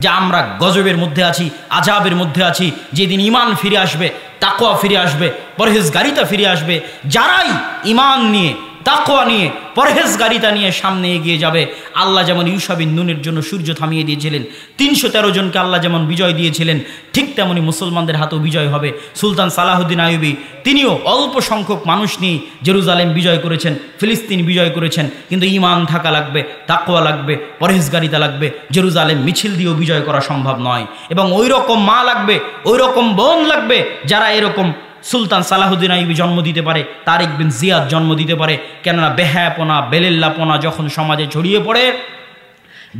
যে আমরা গজবের মধ্যে আছি, আজাবের মধ্যে আছি। যেদিন ঈমান ফিরে আসবে, তাকওয়া ফিরে আসবে, পরহেজগারিতা ফিরে আসবে, যারাই ঈমান নিয়ে, তাকওয়া নিয়ে, পরহেজগারিতা নিয়ে সামনে এগিয়ে যাবে, আল্লাহ যেমন ইউশা বিন নূনের জন্য সূর্য থামিয়ে দিয়েছিলেন, ৩১৩ জনকে আল্লাহ যেমন বিজয় দিয়েছিলেন, ঠিক তেমনি মুসলমানদের হাতেও বিজয় হবে। সুলতান সালাহুদ্দিন আইয়ুবী তিনিও অল্প সংখ্যক মানুষ নিয়ে জেরুজালেম বিজয় করেছেন, ফিলিস্তিন বিজয় করেছেন। কিন্তু ঈমান থাকা লাগবে, তাকওয়া লাগবে, পরহেজগারিতা লাগবে। জেরুজালেম মিছিল দিয়েও বিজয় করা সম্ভব নয়। এবং ওই রকম মা লাগবে, ওই রকম বোন লাগবে যারা এরকম সুলতান সালাহুদ্দিন আইয়ুবী জন্ম দিতে পারে, তারিক বিন জিয়াদ জন্ম দিতে পারে। কেননা বেহায়াপনা, বেলেল্লাপনা যখন সমাজে ছড়িয়ে পড়ে,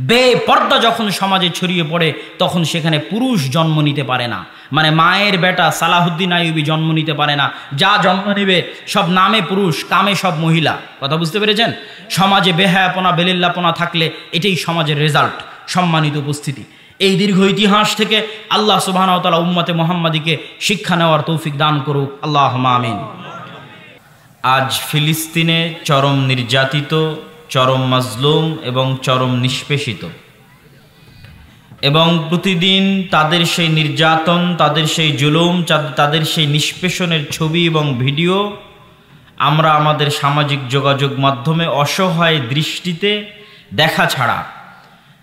বেপর্দা যখন সমাজে ছড়িয়ে পড়ে, তখন সেখানে পুরুষ জন্ম নিতে পারে না। মানে মায়ের বেটা সালাহুদ্দিন আইয়ুবী জন্ম নিতে পারে না। যা জন্ম নেবে সব নামে পুরুষ, কামে সব মহিলা। কথা বুঝতে পেরেছেন? সমাজে বেহায়াপনা, বেলেল্লাপনা থাকলে এটাই সমাজের রেজাল্ট। সম্মানিত উপস্থিতি, এই দীর্ঘ ইতিহাস থেকে আল্লাহ সুবহানাহু ওয়া তাআলা উম্মতে মুহাম্মাদিকে শিক্ষা নেওয়ার তৌফিক দান করুক, আল্লাহুম্মা আমিন। আজ ফিলিস্তিনে চরম নির্যাতিত, চরম মাজলুম এবং চরম নিষ্পেষিত, এবং প্রতিদিন তাদের সেই নির্যাতন, তাদের সেই জুলুম, তাদের সেই নিষ্পেষণের ছবি এবং ভিডিও আমরা আমাদের সামাজিক যোগাযোগ মাধ্যমে অসহায় দৃষ্টিতে দেখা ছাড়া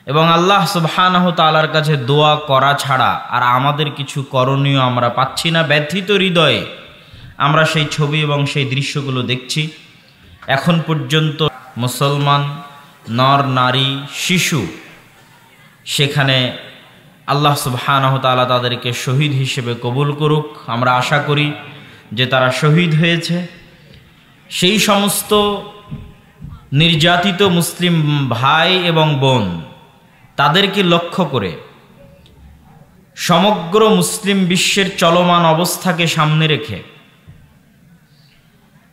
এবং আল্লাহ সুবহানাহু তাআলার কাছে দোয়া করা ছাড়া আর আমাদের কিছু করণীয় আমরা পাচ্ছি না। ব্যথিত হৃদয়ে আমরা সেই ছবি এবং সেই দৃশ্যগুলো দেখছি। এখন পর্যন্ত মুসলমান নর নারী শিশু সেখানে আল্লাহ সুবহানাহু তাআলা তাদেরকে শহীদ হিসেবে কবুল করুক। আমরা আশা করি যে তারা শহীদ হয়েছে। সেই সমস্ত নির্যাতিত মুসলিম ভাই এবং বোন তাদেরকে লক্ষ্য করে সমগ্র মুসলিম বিশ্বের চলমান অবস্থাকে সামনে রেখে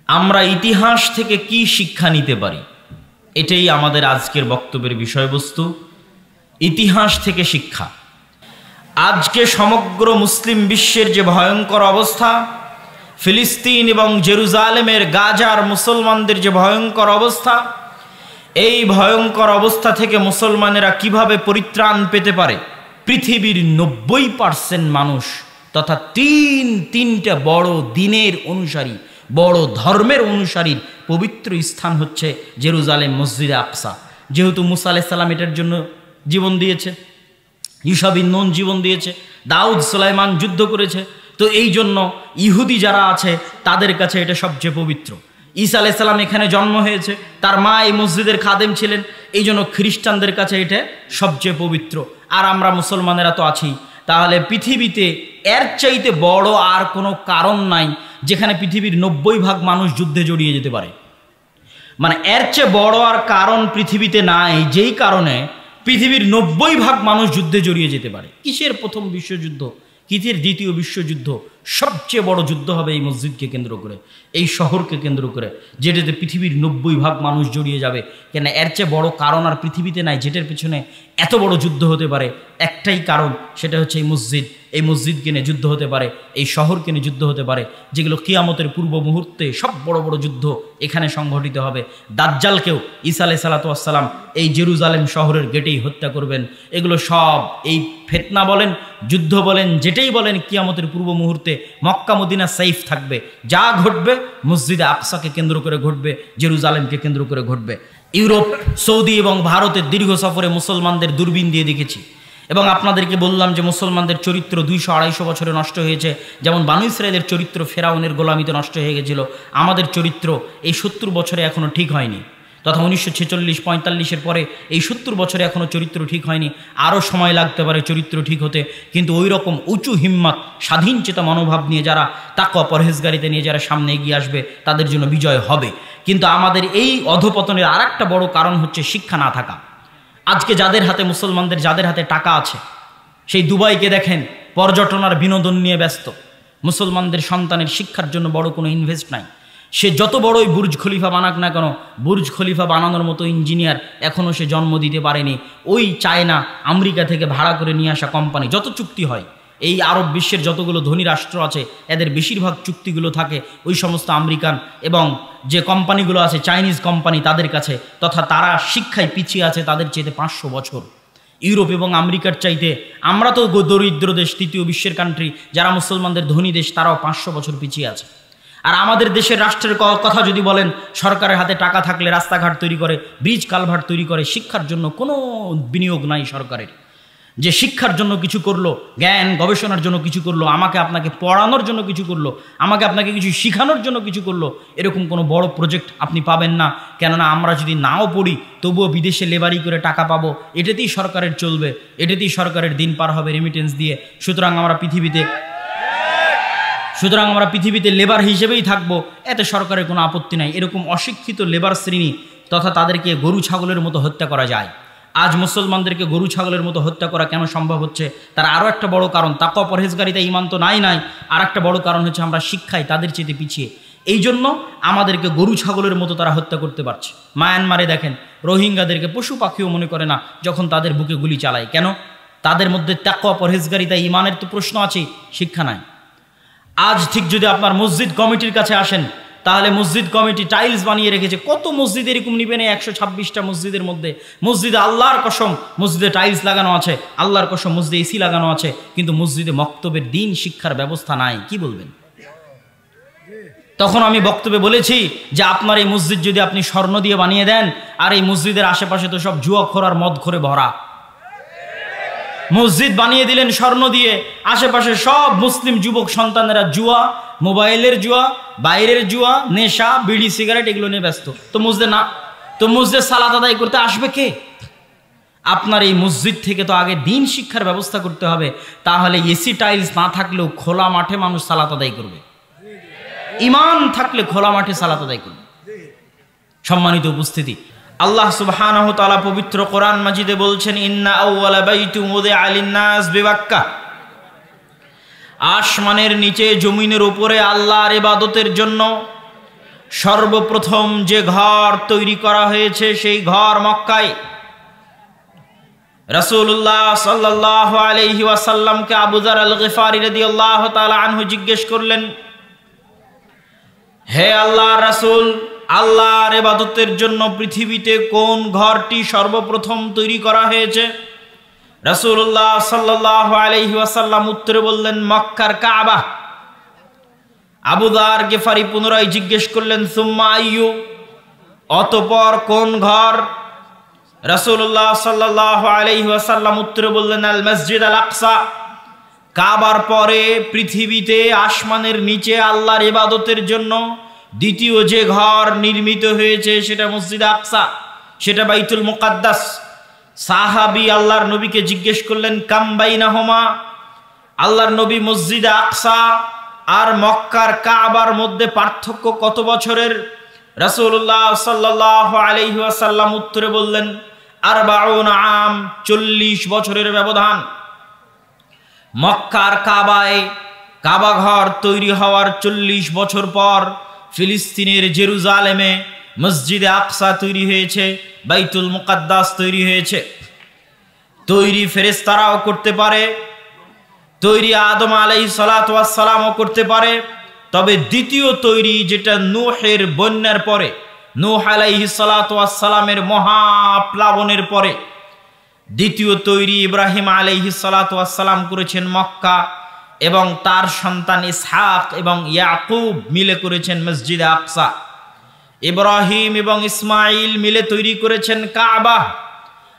আমরা ইতিহাস থেকে কি শিক্ষা নিতে পারি, এটাই আমাদের আজকের বক্তব্যের বিষয়বস্তু। ইতিহাস থেকে শিক্ষা। আজকে সমগ্র মুসলিম বিশ্বের যে ভয়ঙ্কর অবস্থা, ফিলিস্তিন এবং জেরুজালেমের গাজার মুসলমানদের যে ভয়ঙ্কর অবস্থা, এই ভয়ঙ্কর অবস্থা থেকে মুসলমানেরা কিভাবে পরিত্রাণ পেতে পারে, পৃথিবীর 90% মানুষ তথা তিনটা বড় দিনের অনুসারী, বড় ধর্মের অনুসারীর পবিত্র স্থান হচ্ছে জেরুজালেম, মসজিদে আকসা। যেহেতু মুসা আলাইহিস সালাম এটার জন্য জীবন দিয়েছে, ইউশা বিন নুন জীবন দিয়েছে, দাউদ সুলাইমান যুদ্ধ করেছে, তো এই জন্য ইহুদি যারা আছে তাদের কাছে এটা সবচেয়ে পবিত্র। ঈসা আলাইহিস সালাম এখানে জন্ম হয়েছে, তার মা এই মসজিদের খাদেম ছিলেন, এই জন্য খ্রিস্টানদের কাছে এটা সবচেয়ে পবিত্র। আর আমরা মুসলমানেরা তো আছি। তাহলে পৃথিবীতে এর চাইতে বড় আর কোনো কারণ নাই যেখানে পৃথিবীর 90% মানুষ যুদ্ধে জড়িয়ে যেতে পারে। মানে এর চেয়ে বড় আর কারণ পৃথিবীতে নাই যেই কারণে পৃথিবীর 90% মানুষ যুদ্ধে জড়িয়ে যেতে পারে। কিসের প্রথম বিশ্বযুদ্ধ, কিসের দ্বিতীয় বিশ্বযুদ্ধ, সবচেয়ে বড় যুদ্ধ হবে এই মসজিদকে কেন্দ্র করে, এই শহরকে কেন্দ্র করে, যেটাতে পৃথিবীর 90% মানুষ জড়িয়ে যাবে। কেন এর চেয়ে বড় কারণ আর পৃথিবীতে নাই যেটার পিছনে এত বড় যুদ্ধ হতে পারে। একটাই কারণ, সেটা হচ্ছে এই মসজিদ। এই মসজিদকে নিয়ে যুদ্ধ হতে পারে, এই শহরকে নিয়ে যুদ্ধ হতে পারে, যেগুলো কিয়ামতের পূর্ব মুহূর্তে সব বড় বড় যুদ্ধ এখানে সংঘটিত হবে। দাজ্জালকেও ঈসা আলাইহিস সালাতু ওয়াস সালাম এই জেরুজালেম শহরের গেটেই হত্যা করবেন। এগুলো সব এই ফিতনা বলেন, যুদ্ধ বলেন, যেটাই বলেন, কিয়ামতের পূর্ব মুহূর্তে মক্কা মদিনা সেফ থাকবে। যা ঘটবে মসজিদে আকসাকে কেন্দ্র করে ঘটবে, জেরুজালেমকে কেন্দ্র করে ঘটবে। ইউরোপ, সৌদি এবং ভারতের দীর্ঘ সফরে মুসলমানদের দূরবীন দিয়ে দেখেছি এবং আপনাদেরকে বললাম যে মুসলমানদের চরিত্র 200-250 বছরে নষ্ট হয়েছে। যেমন বানু ইসরায়েলের চরিত্র ফেরাউনের গোলামিতে নষ্ট হয়ে গেছিল, আমাদের চরিত্র এই 70 বছরে এখনও ঠিক হয়নি। তথা 1946-45-এর পরে এই 70 বছরে এখনও চরিত্র ঠিক হয়নি। আরও সময় লাগতে পারে চরিত্র ঠিক হতে, কিন্তু ওই রকম উঁচু হিম্মত, স্বাধীন চেতা মনোভাব নিয়ে যারা, তাকওয়া পরহেজগারিতা নিয়ে যারা সামনে এগিয়ে আসবে, তাদের জন্য বিজয় হবে। কিন্তু আমাদের এই অধপতনের আর একটা বড় কারণ হচ্ছে শিক্ষা না থাকা। আজকে যাদের হাতে, মুসলমানদের যাদের হাতে টাকা আছে, সেই দুবাইকে দেখেন পর্যটন আর বিনোদন নিয়ে ব্যস্ত। মুসলমানদের সন্তানের শিক্ষার জন্য বড় কোনো ইনভেস্ট নাই। সে যত বড়ই বুর্জ খলিফা বানাক না কেন, বুর্জ খলিফা বানানোর মতো ইঞ্জিনিয়ার এখনও সে জন্ম দিতে পারেনি। ওই চায়না, আমেরিকা থেকে ভাড়া করে নিয়ে আসা কোম্পানি, যত চুক্তি হয়, এই আরব বিশ্বের যতগুলো ধনী রাষ্ট্র আছে এদের বেশিরভাগ চুক্তিগুলো থাকে ওই সমস্ত আমেরিকান এবং যে কোম্পানিগুলো আছে চাইনিজ কোম্পানি তাদের কাছে, তথা তারা শিক্ষায় পিছিয়ে আছে তাদের চেয়ে 500 বছর। ইউরোপ এবং আমেরিকার চাইতে আমরা তো দরিদ্র দেশ, তৃতীয় বিশ্বের কান্ট্রি, যারা মুসলমানদের ধনী দেশ তারাও 500 বছর পিছিয়ে আছে। আর আমাদের দেশের রাষ্ট্রের কথা যদি বলেন, সরকারের হাতে টাকা থাকলে রাস্তাঘাট তৈরি করে, ব্রিজ কালভার্ট তৈরি করে, শিক্ষার জন্য কোনো বিনিয়োগ নাই সরকারের, যে শিক্ষার জন্য কিছু করলো, জ্ঞান গবেষণার জন্য কিছু করলো, আমাকে আপনাকে পড়ানোর জন্য কিছু করলো, আমাকে আপনাকে কিছু শিখানোর জন্য কিছু করলো, এরকম কোনো বড় প্রজেক্ট আপনি পাবেন না। কেননা আমরা যদি নাও পড়ি তবুও বিদেশে লেবারি করে টাকা পাবো, এটাতেই সরকারের চলবে, এটাতেই সরকারের দিন পার হবে রেমিটেন্স দিয়ে। সুতরাং আমরা পৃথিবীতে লেবার হিসেবেই থাকবো, এতে সরকারের কোনো আপত্তি নাই। এরকম অশিক্ষিত লেবার শ্রেণী তথা তাদেরকে গরু ছাগলের মতো হত্যা করা যায়। আজ মুসলমানদেরকে গরু ছাগলের মতো হত্যা করা কেন সম্ভব হচ্ছে? তার আরও একটা বড় কারণ, তাকওয়া পরহেজগারিতা, ঈমান তো নাই। আর একটা বড় কারণ হচ্ছে আমরা শিক্ষায় তাদের চেয়ে পিছিয়ে। এই জন্য আমাদেরকে গরু ছাগলের মতো তারা হত্যা করতে পারছে। মায়ানমারে দেখেন, রোহিঙ্গাদেরকে পশু পাখিও মনে করে না যখন তাদের বুকে গুলি চালায়। কেন? তাদের মধ্যে তাকওয়া পরহেজগারিতা, ঈমানের তো প্রশ্ন আছে, শিক্ষা নাই। আজ ঠিক যদি আপনার মসজিদ কমিটির কাছে আসেন, তাহলে মসজিদ কমিটি টাইলস বানিয়ে রেখেছে। কত মসজিদ এরকম নিবেন? 126টা মসজিদের মধ্যে, মসজিদে আল্লাহর কসম মসজিদে টাইলস লাগানো আছে, আল্লাহর কসম মসজিদে এসি লাগানো আছে, কিন্তু মসজিদে মক্তবের দিন শিক্ষার ব্যবস্থা নাই। কি বলবেন? তখন আমি বক্তব্যে বলেছি যে আপনার এই মসজিদ যদি আপনি স্বর্ণ দিয়ে বানিয়ে দেন, আর এই মসজিদের আশেপাশে তো সব জুয়াখোর আর মদখোরে ভরা, মসজিদ বানিয়ে দিলেন স্বর্ণ দিয়ে, আশেপাশে সব মুসলিম যুবক সন্তানেরা জুয়া, মোবাইলের জুয়া, বাইরের জুয়া, নেশা, বিড়ি, সিগারেট এগুলো নিয়ে ব্যস্ত। তো মসজিদে সালাত আদায় করতে আসবে কে? আপনার এই মসজিদ থেকে তো আগে দিন শিক্ষার ব্যবস্থা করতে হবে। তাহলে এসি টাইলস না থাকলেও খোলা মাঠে মানুষ সালাত আদায় করবে, ঈমান থাকলে খোলা মাঠে সালাত আদায় করবে। সম্মানিত উপস্থিতি, আল্লাহ সুবহানাহু ওয়া তাআলা পবিত্র কোরআন মাজিদে বলছেন, ইন্না আউওয়ালা বাইতুন উযিআ লিন-নাস বিবাক্কা, আসমানের নিচে জমিনের উপরে আল্লাহর ইবাদতের জন্য সর্বপ্রথম যে ঘর তৈরি করা হয়েছে সেই ঘর মক্কায়। রাসূলুল্লাহ সাল্লাল্লাহু আলাইহি ওয়াসাল্লামকে আবু যার আল-গিফারি রাদিয়াল্লাহু তাআলা আনহু জিজ্ঞেস করলেন, হে আল্লাহর রাসূল, আল্লাহর ইবাদতের জন্য পৃথিবীতে কোন ঘরটি সর্বপ্রথম তৈরি করা হয়েছে? রাসূলুল্লাহ সাল্লাল্লাহু আলাইহি ওয়াসাল্লাম উত্তরে বললেন, মক্কার কাবা। আবু যার গিফারি পুনরায় জিজ্ঞেস করলেন, সুম্মা আইয়ু, অতঃপর কোন ঘর? রাসূলুল্লাহ সাল্লাল্লাহু আলাইহি ওয়াসাল্লাম উত্তরে বললেন, আল মসজিদ আল আকসা। কাবার পরে পৃথিবীতে আসমানের নিচে আল্লাহর ইবাদতের জন্য দ্বিতীয় যে ঘর নির্মিত হয়েছে সেটা মসজিদ আকসা, সেটা বাইতুল মুকাদ্দাস। সাহাবী আল্লাহর নবীকে জিজ্ঞেস করলেন, কাম বাইনাহুমা, আল্লাহর নবী মসজিদ আকসা আর মক্কার কাবার মধ্যে পার্থক্য কত বছরের? রাসূলুল্লাহ সাল্লাল্লাহু আলাইহি ওয়াসাল্লাম উত্তরে বললেন, 40 আম, 40 বছরের ব্যবধান। মক্কার কাবায় কাবা ঘর তৈরি হওয়ার 40 বছর পর ফিলিস্তিনের জেরুজালেমে মসজিদে আকসা তৈরি হয়েছে, বাইতুল মুকাদ্দাস তৈরি হয়েছে। তৈরি ফেরেশতারাও করতে পারে, তৈরি আদম আলাইহিস সালাতু ওয়াস সালামও করতে পারে, তবে দ্বিতীয় তৈরি যেটা নূহের বন্যার পরে, নূহ আলাইহিস সালাতু ওয়াস সালামের মহাপ্লাবনের পরে দ্বিতীয় তৈরি ইব্রাহিম আলাইহিস সালাতু ওয়াস সালাম করেছেন মক্কা, এবং তার সন্তান ইসহাক এবং ইয়াকুব মিলে করেছেন মসজিদে আকসা। ইব্রাহিম এবং ইসমাইল মিলে তৈরি করেছেন কাবা,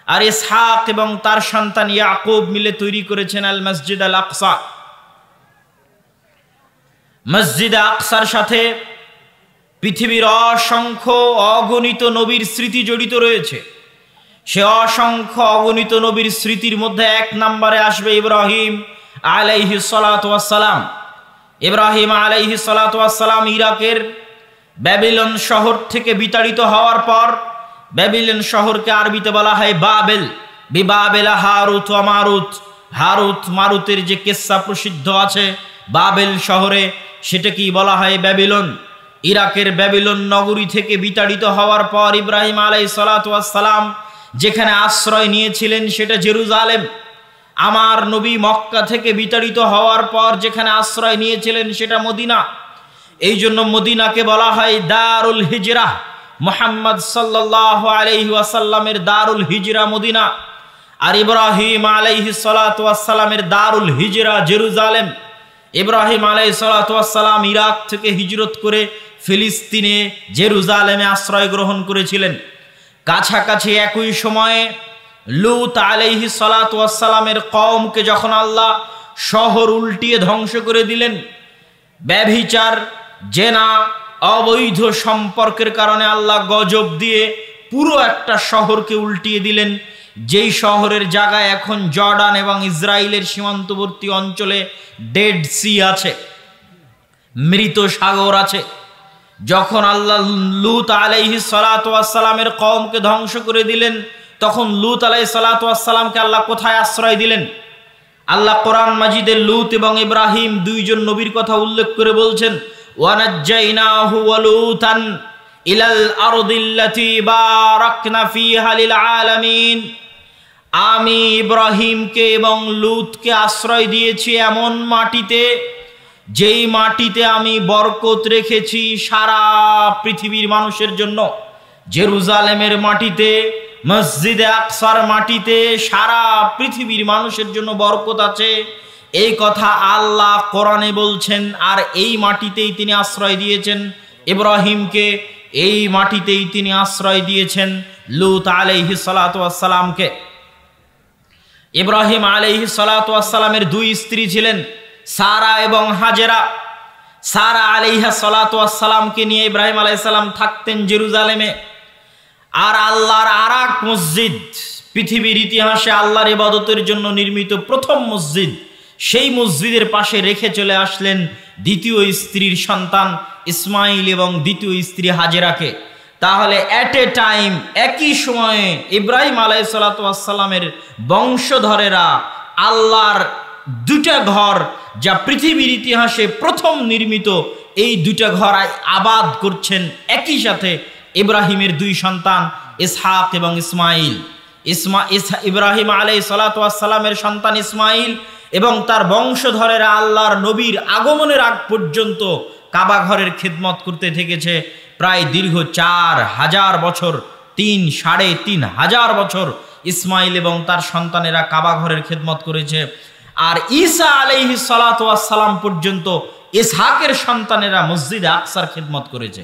আর ইসহাক এবং তার সন্তান ইয়াকুব মিলে তৈরি করেছেন আল মসজিদ আল আকসা। মসজিদ আকসার সাথে পৃথিবীর অসংখ্য অগণিত নবীর স্মৃতি জড়িত রয়েছে। সে অসংখ্য অগণিত নবীর স্মৃতির মধ্যে 1 নম্বরে আসবে ইব্রাহিম আলাইহিস সালাতু ওয়াস সালাম। ইব্রাহিম আলাইহিস সালাতু ওয়াস সালাম ইরাকের ব্যাবিলন শহর থেকে বিতাড়িত হওয়ার পর, ব্যাবিলন শহরকে আরবিতে বলা হয় বাবেল, বিবাবেলা হারুত ওয়া মারুত। হারুত মারুতের যে কিসসা প্রসিদ্ধ আছে বাবেল শহরে, সেটাকেই বলা হয় ব্যাবিলন। ইরাকের ব্যাবিলন নগরী থেকে বিতাড়িত হওয়ার পর ইব্রাহিম আলাইহিস সালাতু ওয়াস সালাম যেখানে আশ্রয় নিয়েছিলেন সেটা জেরুজালেম। আমার নবী মক্কা থেকে বিতাড়িত হওয়ার পর যেখানে আশ্রয় নিয়েছিলেন সেটা মদিনা। এই জন্য মদিনাকে বলা হয় দারুল হিজরা। মুহাম্মদ সাল্লাল্লাহু আলাইহি ওয়াসাল্লামের দারুল হিজরা মদিনা। আর ইব্রাহিম আলাইহিস সালাতু ওয়াস সালামের দারুল হিজরা জেরুজালেম। ইব্রাহিম আলাইহিস সালাতু ওয়াস সালাম ইরাক থেকে হিজরত করে ফিলিস্তিনে জেরুজালেমে আশ্রয় গ্রহণ করেছিলেন। কাছাকাছি একই সময়ে লূত আলাইহিস সালাতু ওয়াস সালামের কওমকে যখন আল্লাহ শহর উল্টিয়ে ধ্বংস করে দিলেন, ব্যভিচার, জেনা, অবৈধ সম্পর্কের কারণে আল্লাহ গজব দিয়ে পুরো একটা শহরকে উল্টিয়ে দিলেন, যেই শহরের জায়গায় এখন জর্ডান এবং ইসরায়েলের সীমান্তবর্তী অঞ্চলে ডেড সি আছে, মৃত সাগর আছে। যখন আল্লাহ লূত আলাইহিস সালাতু ওয়াস সালামের কওমকে ধ্বংস করে দিলেন, তখন লূত আলাইহিস সালাতু ওয়াস সালামকে আল্লাহ কোথায় আশ্রয় দিলেন? আল্লাহ কোরআন মাজিদে লূত এবং ইব্রাহিম দুইজন নবীর কথা উল্লেখ করে বলছেন, ওয়ানাজ্জাইনাহু ওয়া লূতান ইলাল আরদিল্লাতী বারাকনা ফীহা লিল আলামিন। আমি ইব্রাহিমকে এবং লূতকে আশ্রয় দিয়েছি এমন মাটিতে, যেই মাটিতে আমি বরকত রেখেছি সারা পৃথিবীর মানুষের জন্য। জেরুজালেমের মাটিতে, মসজিদে আকসার মাটিতে সারা পৃথিবীর মানুষের জন্য বরকত আছে, এই কথা আল্লাহ কোরআনে বলছেন। আর এই মাটিতেই তিনি আশ্রয় দিয়েছেন ইব্রাহিমকে, এই মাটিতেই তিনি আশ্রয় দিয়েছেন লূত আলাইহিস সালাতু ওয়াস সালামকে। ইব্রাহিম আলাইহিস সালাতু ওয়াস সালামের দুই স্ত্রী ছিলেন, সারা এবং হাজেরা। সারা আলাইহিস সালাতু ওয়াস সালামকে নিয়ে ইব্রাহিম আলাইহিস সালাম থাকতেন জেরুজালেমে। আর আল্লাহর আরেক মসজিদ, পৃথিবীর ইতিহাসে আল্লাহর ইবাদতের জন্য নির্মিত প্রথম মসজিদ, সেই মসজিদের পাশে রেখে চলে আসলেন দ্বিতীয় স্ত্রীর সন্তান ইসমাইল এবং দ্বিতীয় স্ত্রী হাজেরাকে। তাহলে এট এ টাইম, একই সময়ে ইব্রাহিম আলাইহিস সালাতু ওয়াস সালামের বংশধরেরা আল্লাহর দুটা ঘর, যা পৃথিবীর ইতিহাসে প্রথম নির্মিত, এই দুটা ঘর আবাদ করছেন একই সাথে ইব্রাহিমের দুই সন্তান ইসহাক এবং ইসমাইল। ইব্রাহিম আলাইহিস সালাতু ওয়াস সালামের সন্তান ইসমাইল এবং তার বংশধরেরা আল্লাহর নবীর আগমনের আগ পর্যন্ত কাবা ঘরের খিদমত করতে থেকেছে প্রায় দীর্ঘ 4000 বছর, 3,500 বছর ইসমাইল এবং তার সন্তানেরা কাবা ঘরের খিদমত করেছে। আর ঈসা আলাইহিস সালাতু ওয়াস সালাম পর্যন্ত ইসহাকের সন্তানেরা মসজিদে আকসার খিদমত করেছে।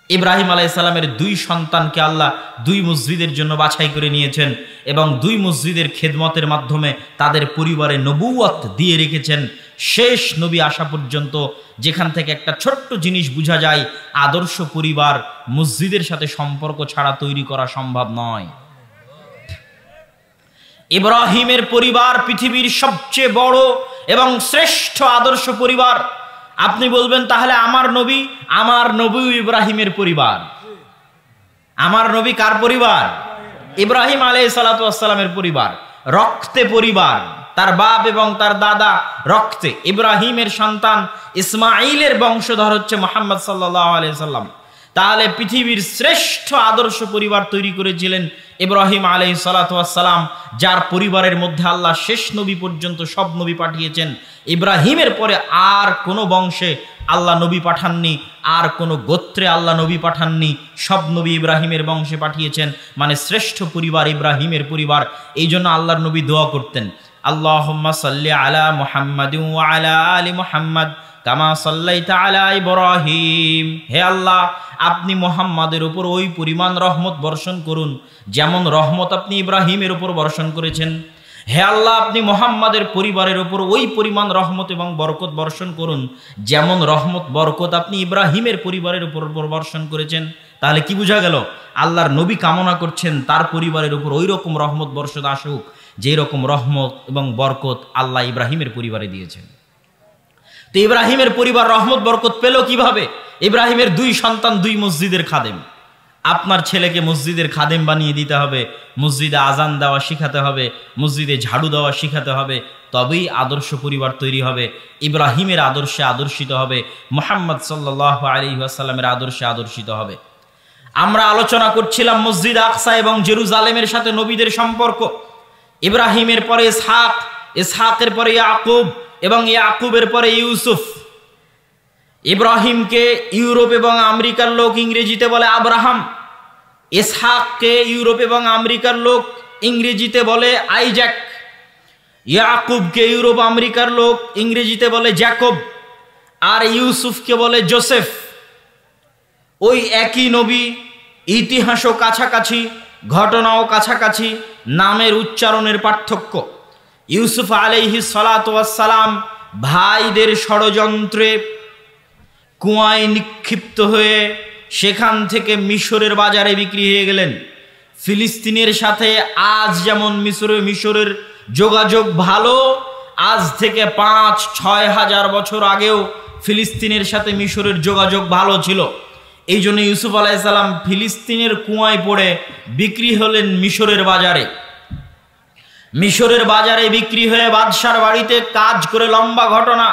ইব্রাহিম আলাইহিস সালামের দুই সন্তানকে আল্লাহ দুই মসজিদের জন্য বাছাই করে নিয়েছেন এবং দুই মসজিদের খেদমতের মাধ্যমে তাদের পরিবারে নবুয়ত দিয়ে রেখেছেন শেষ নবী আসা পর্যন্ত। যেখান থেকে একটা ছোট্ট জিনিস বোঝা যায়, আদর্শ পরিবার মসজিদের সাথে সম্পর্ক ছাড়া তৈরি করা সম্ভব নয়। ইব্রাহিমের পরিবার পৃথিবীর সবচেয়ে বড় এবং শ্রেষ্ঠ আদর্শ পরিবার। আপনি বলবেন তাহলে আমার নবী ইব্রাহিমের পরিবার। আমার নবী কার পরিবার? ইব্রাহিম আলাইহিস সালাতু ওয়াস সালামের পরিবার, রক্তে পরিবার, তার বাপ এবং তার দাদা রক্তে। ইব্রাহিমের সন্তান ইসমাইলের বংশধর হচ্ছে মুহাম্মদ সাল্লাল্লাহু আলাইহি সাল্লাম। তাহলে পৃথিবীর শ্রেষ্ঠ আদর্শ পরিবার তৈরি করেছিলেন ইব্রাহিম আলাইহিস সালাতু ওয়াস সালাম, যার পরিবারের মধ্যে আল্লাহ শেষ নবী পর্যন্ত সব নবী পাঠিয়েছেন। ইব্রাহিমের পরে আর কোনো বংশে আল্লাহ নবী পাঠাননি, আর কোনো গোত্রে আল্লাহ নবী পাঠাননি, সব নবী ইব্রাহিমের বংশে পাঠিয়েছেন। মানে শ্রেষ্ঠ পরিবার ইব্রাহিমের পরিবার। এই জন্য আল্লাহর নবী দোয়া করতেন, আল্লাহুম্মা সাল্লি আলা মুহাম্মাদিন ওয়া আলা আলি মুহাম্মাদ কামা সাল্লাইতা আলা ইব্রাহিম। হে আল্লাহ, আপনি মুহাম্মাদের উপর ওই পরিমাণ রহমত বর্ষণ করুন যেমন রহমত আপনি ইব্রাহিমের উপর বর্ষণ করেছেন। হে আল্লাহ, আপনি মুহাম্মাদের পরিবারের উপর ওই পরিমাণ রহমত এবং বরকত বর্ষণ করুন যেমন রহমত বরকত আপনি ইব্রাহিমের পরিবারের উপর বর্ষণ করেছেন। তাহলে কি বোঝা গেল? আল্লাহর নবী কামনা করছেন তার পরিবারের উপর ওই রকম রহমত বর্ষণ আসুক যেই রকম রহমত এবং বরকত আল্লাহ ইব্রাহিমের পরিবারে দিয়েছেন। তো ইব্রাহিমের পরিবার রহমত বরকত পেল কিভাবে? ইব্রাহিমের দুই সন্তান দুই মসজিদের খাদেম। আপনার ছেলেকে মসজিদের খাদেম বানিয়ে দিতে হবে, মসজিদে আজান দেওয়া শিখাতে হবে, মসজিদে ঝাড়ু দেওয়া শিখাতে হবে, তবেই আদর্শ পরিবার তৈরি হবে। ইব্রাহিমের আদর্শে আদর্শিত হবে, মুহাম্মদ সাল্লাল্লাহু আলাইহি ওয়াসাল্লামের আদর্শে আদর্শিত হবে। আমরা আলোচনা করছিলাম মসজিদ আকসা এবং জেরুজালেমের সাথে নবীদের সম্পর্ক। ইব্রাহিমের পরে ইসহাক, ইসহাকের পরে ইয়াকুব এবং ইয়াকুবের পরে ইউসুফ। ইব্রাহিমকে ইউরোপ এবং আমেরিকার লোক ইংরেজিতে বলে আব্রাহাম, ইসহাককে ইউরোপ এবং আমেরিকার লোক ইংরেজিতে বলে আইজ্যাক, ইয়াকুবকে ইউরোপ আমেরিকার লোক ইংরেজিতে বলে জ্যাকব, আর ইউসুফকে বলে জোসেফ। ওই একই নবী, ইতিহাসও কাছাকাছি, ঘটনাও কাছাকাছি, নামের উচ্চারণের পার্থক্য। ইউসুফ আলাইহিস সালাতু ওয়াস সালাম ভাইদের ষড়যন্ত্রে কুয়ায় নিক্ষিপ্ত হয়ে সেখান থেকে মিশরের বাজারে বিক্রি হয়ে গেলেন। ফিলিস্তিনের সাথে আজ যেমন মিশরের যোগাযোগ ভালো, আজ থেকে 5-6 হাজার বছর আগেও ফিলিস্তিনের সাথে মিশরের যোগাযোগ ভালো ছিল। এই জন্য ইউসুফ আলাইহিস সালাম ফিলিস্তিনের কুয়ায় পড়ে বিক্রি হলেন মিশরের বাজারে। মিশরের বাজারে বিক্রি হয়ে বাদশার বাড়িতে কাজ করে, লম্বা ঘটনা।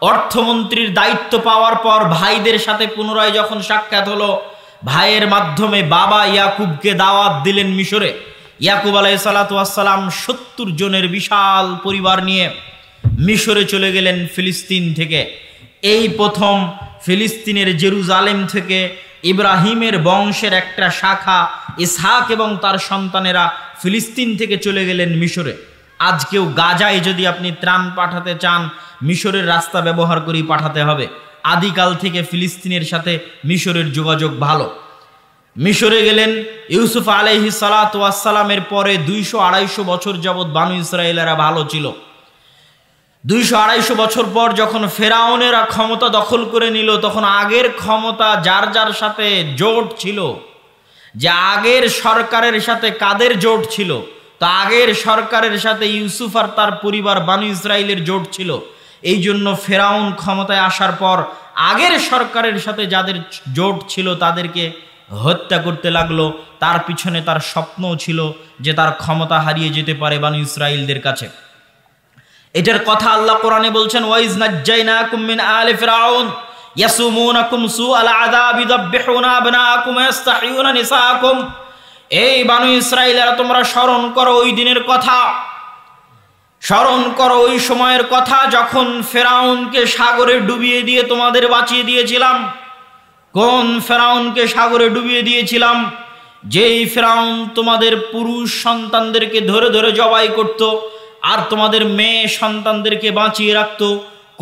অর্থমন্ত্রীর দায়িত্ব পাওয়ার পর ভাইদের সাথে পুনরায় যখন সাক্ষাৎ হলো, ভাইয়ের মাধ্যমে বাবা ইয়াকুবকে দাওয়াত দিলেন মিশরে। ইয়াকুব আলাইহিস সালাতু ওয়াস সালাম 70 জনের বিশাল পরিবার নিয়ে মিশরে চলে গেলেন ফিলিস্তিন থেকে। এই প্রথম ফিলিস্তিনের জেরুজালেম থেকে ইব্রাহিমের বংশের একটা শাখা ইসহাক এবং তার সন্তানেরা ফিলিস্তিন থেকে চলে গেলেন মিশরে। আজকেও গাজায় যদি আপনি ত্রাণ পাঠাতে চান, মিশরের রাস্তা ব্যবহার করেই পাঠাতে হবে। আদিকাল থেকে ফিলিস্তিনের সাথে মিশরের যোগাযোগ ভালো। মিশরে গেলেন ইউসুফ আলাইহিস সালাতু ওয়াস সালামের পরে 200-250 বছর যাবৎ বানু ইসরায়েলেরা ভালো ছিল। 200-250 বছর পর যখন ফেরাউনেরা ক্ষমতা দখল করে নিল, তখন আগের ক্ষমতা যার যার সাথে জোট ছিল, যে আগের সরকারের সাথে কাদের জোট ছিল, তো আগের সরকারের সাথে ইউসুফ আর তার পরিবার বানু ইসরায়েলের জোট ছিল। এই জন্য ফেরাউন ক্ষমতায় আসার পর আগের সরকারের সাথে যাদের জোট ছিল তাদেরকে হত্যা করতে লাগলো। তার পিছনে তার স্বপ্নও ছিল যে তার ক্ষমতা হারিয়ে যেতে পারে বানু ইসরায়েলদের কাছে। এটার কথা আল্লাহ কোরআনে বলছেন, ওয়াইজ নাজ্জাইনাকুম মিন আলি ফিরাউন ইয়াসুমুনাকুম সুআল আযাবি যাববিহুনা আবনাকুম ওয়াস্তাহিয়ুনা নিসাআকুম। এই বানু ইসরায়েলরা, তোমরা স্মরণ করো ওই দিনের কথা, স্মরণ করো ওই সময়ের কথা যখন ফেরাউনকে সাগরে ডুবিয়ে দিয়ে তোমাদের বাঁচিয়ে দিয়েছিলাম। কোন ফেরাউনকে সাগরে ডুবিয়ে দিয়েছিলাম? যেই ফেরাউন তোমাদের পুরুষ সন্তানদেরকে ধরে ধরে জবাই করত আর তোমাদের মেয়ে সন্তানদেরকে বাঁচিয়ে রাখত।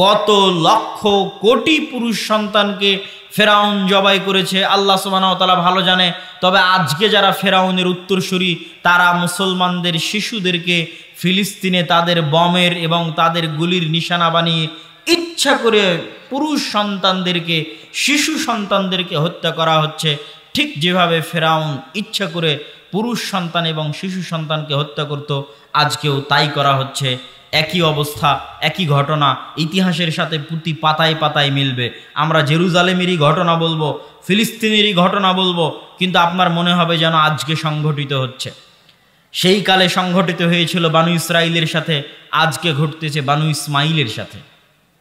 কত লক্ষ কোটি পুরুষ সন্তানকে ফেরাউন জবাই করেছে আল্লাহ সুবহানাহু ওয়া তাআলা ভালো জানে। তবে আজকে যারা ফেরাউনের উত্তরসূরি, তারা মুসলমানদের শিশুদেরকে ফিলিস্তিনে তাদের বমের এবং তাদের গুলির নিশানা বানিয়ে ইচ্ছা করে পুরুষ সন্তানদেরকে, শিশু সন্তানদেরকে হত্যা করা হচ্ছে। ঠিক যেভাবে ফেরাউন ইচ্ছা করে পুরুষ সন্তান এবং শিশু সন্তানকে হত্যা করত, আজকেও তাই করা হচ্ছে। একই অবস্থা, একই ঘটনা ইতিহাসের সাথে প্রতি পাতায় পাতায় মিলবে। আমরা জেরুজালেমেরই ঘটনা বলবো, ফিলিস্তিনেরই ঘটনা বলবো, কিন্তু আপনার মনে হবে যেন আজকে সংঘটিত হচ্ছে। সেই কালে সংঘটিত হয়েছিল বানু ইসরায়েলের সাথে, আজকে ঘটতেছে বানু ইসমাইলের সাথে।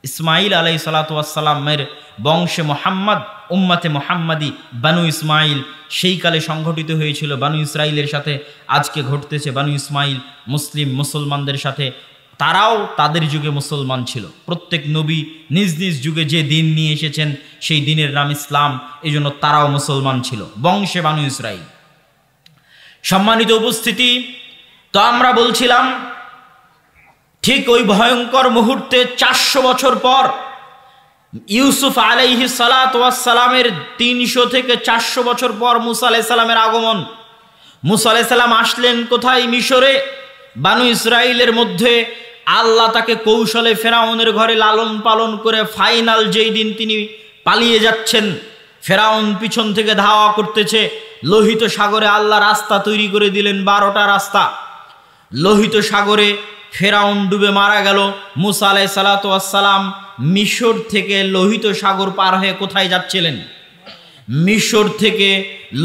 ইসমাইল আলাইহিস সালাতু ওয়াস সালামের বংশে মোহাম্মদ, উম্মতে মোহাম্মদী বানু ইসমাইল সেই কালে সংঘটিত হয়েছিল বানু ইসরায়েলের সাথে, আজকে ঘটতেছে বানু ইসমাইল মুসলমানদের সাথে। তারাও তাদের যুগে মুসলমান ছিল। প্রত্যেক নবী নিজ নিজ যুগে যে দিন নিয়ে এসেছেন সেই দিনের নাম ইসলাম, এই জন্য তারাও মুসলমান ছিল, বংশে বানু ইসরাইল। সম্মানিত উপস্থিতি, তো আমরা বলছিলাম ঠিক ওই ভয়ঙ্কর মুহূর্তে 400 বছর পর ইউসুফ আলাইহিস সালাতু ওয়াস সালামের 300 থেকে 400 বছর পর মুসা আলাইহিস সালামের আগমন। মুসা আলাইহিস সালাম আসলেন কোথায়? মিশরে। বানু ইসরায়েলের মধ্যে আল্লাহ তাকে কৌশলে ফেরাউনের ঘরে লালন পালন করে ফাইনাল যেই দিন তিনি পালিয়ে যাচ্ছেন, ফেরাউন পিছন থেকে ধাওয়া করতেছে, লোহিত সাগরে আল্লাহ রাস্তা তৈরি করে দিলেন, 12টা রাস্তা। লোহিত সাগরে ফেরাউন ডুবে মারা গেল। মুসা আলাইহিস সালাতু ওয়াস সালাম মিশর থেকে লোহিত সাগর পার হয়ে কোথায় যাচ্ছিলেন? মিশর থেকে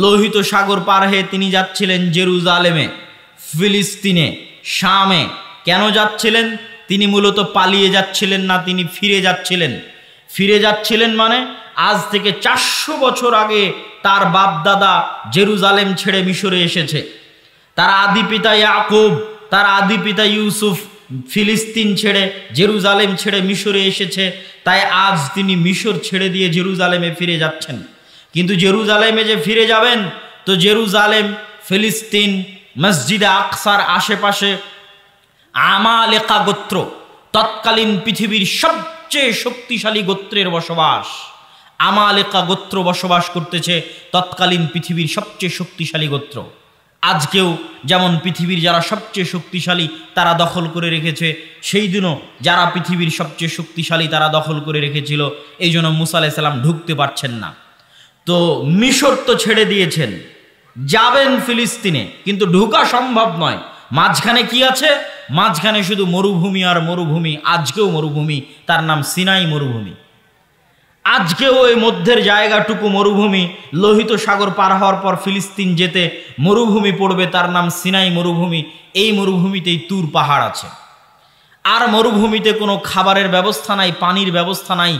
লোহিত সাগর পার হয়ে তিনি যাচ্ছিলেন জেরুজালেমে, ফিলিস্তিনে, শামে। কেন যাচ্ছিলেন? তিনি মূলত পালিয়ে যাচ্ছিলেন না, তিনি ফিরে যাচ্ছিলেন। ফিরে যাচ্ছিলেন মানে আজ থেকে 400 বছর আগে তার বাপ দাদা জেরুজালেম ছেড়ে মিশরে এসেছে। তার আদি পিতা ইয়াকুব, তার আদি পিতা ইউসুফ ফিলিস্তিন ছেড়ে, জেরুজালেম ছেড়ে মিশরে এসেছে। তাই আজ তিনি মিশর ছেড়ে দিয়ে জেরুজালেমে ফিরে যাচ্ছেন। কিন্তু জেরুজালেমে যে ফিরে যাবেন, তো জেরুজালেম, ফিলিস্তিন, মসজিদে আকসার আশেপাশে আমালেকা গোত্র, তৎকালীন পৃথিবীর সবচেয়ে শক্তিশালী গোত্রের বসবাস। আমালেকা গোত্র বসবাস করতেছে, তৎকালীন পৃথিবীর সবচেয়ে শক্তিশালী গোত্র। আজকেও যেমন পৃথিবীর যারা সবচেয়ে শক্তিশালী তারা দখল করে রেখেছে, সেই দিনও যারা পৃথিবীর সবচেয়ে শক্তিশালী তারা দখল করে রেখেছিল। এই জন্য মুসা আলাইহিস সালাম ঢুকতে পারছেন না। তো মিশর তো ছেড়ে দিয়েছেন, যাবেন ফিলিস্তিনে, কিন্তু ঢোকা সম্ভব নয়। মাঝখানে কি আছে? মাঝখানে শুধু মরুভূমি আর মরুভূমি। আজকেও মরুভূমি, তার নাম সিনাই মরুভূমি। আজকেও ওই মধ্যের জায়গাটুকু মরুভূমি। লোহিত সাগর পার হওয়ার পর ফিলিস্তিন যেতে মরুভূমি পড়বে, তার নাম সিনাই মরুভূমি। এই মরুভূমিতেই তুর পাহাড় আছে। আর মরুভূমিতে কোনো খাবারের ব্যবস্থা নাই, পানির ব্যবস্থা নাই।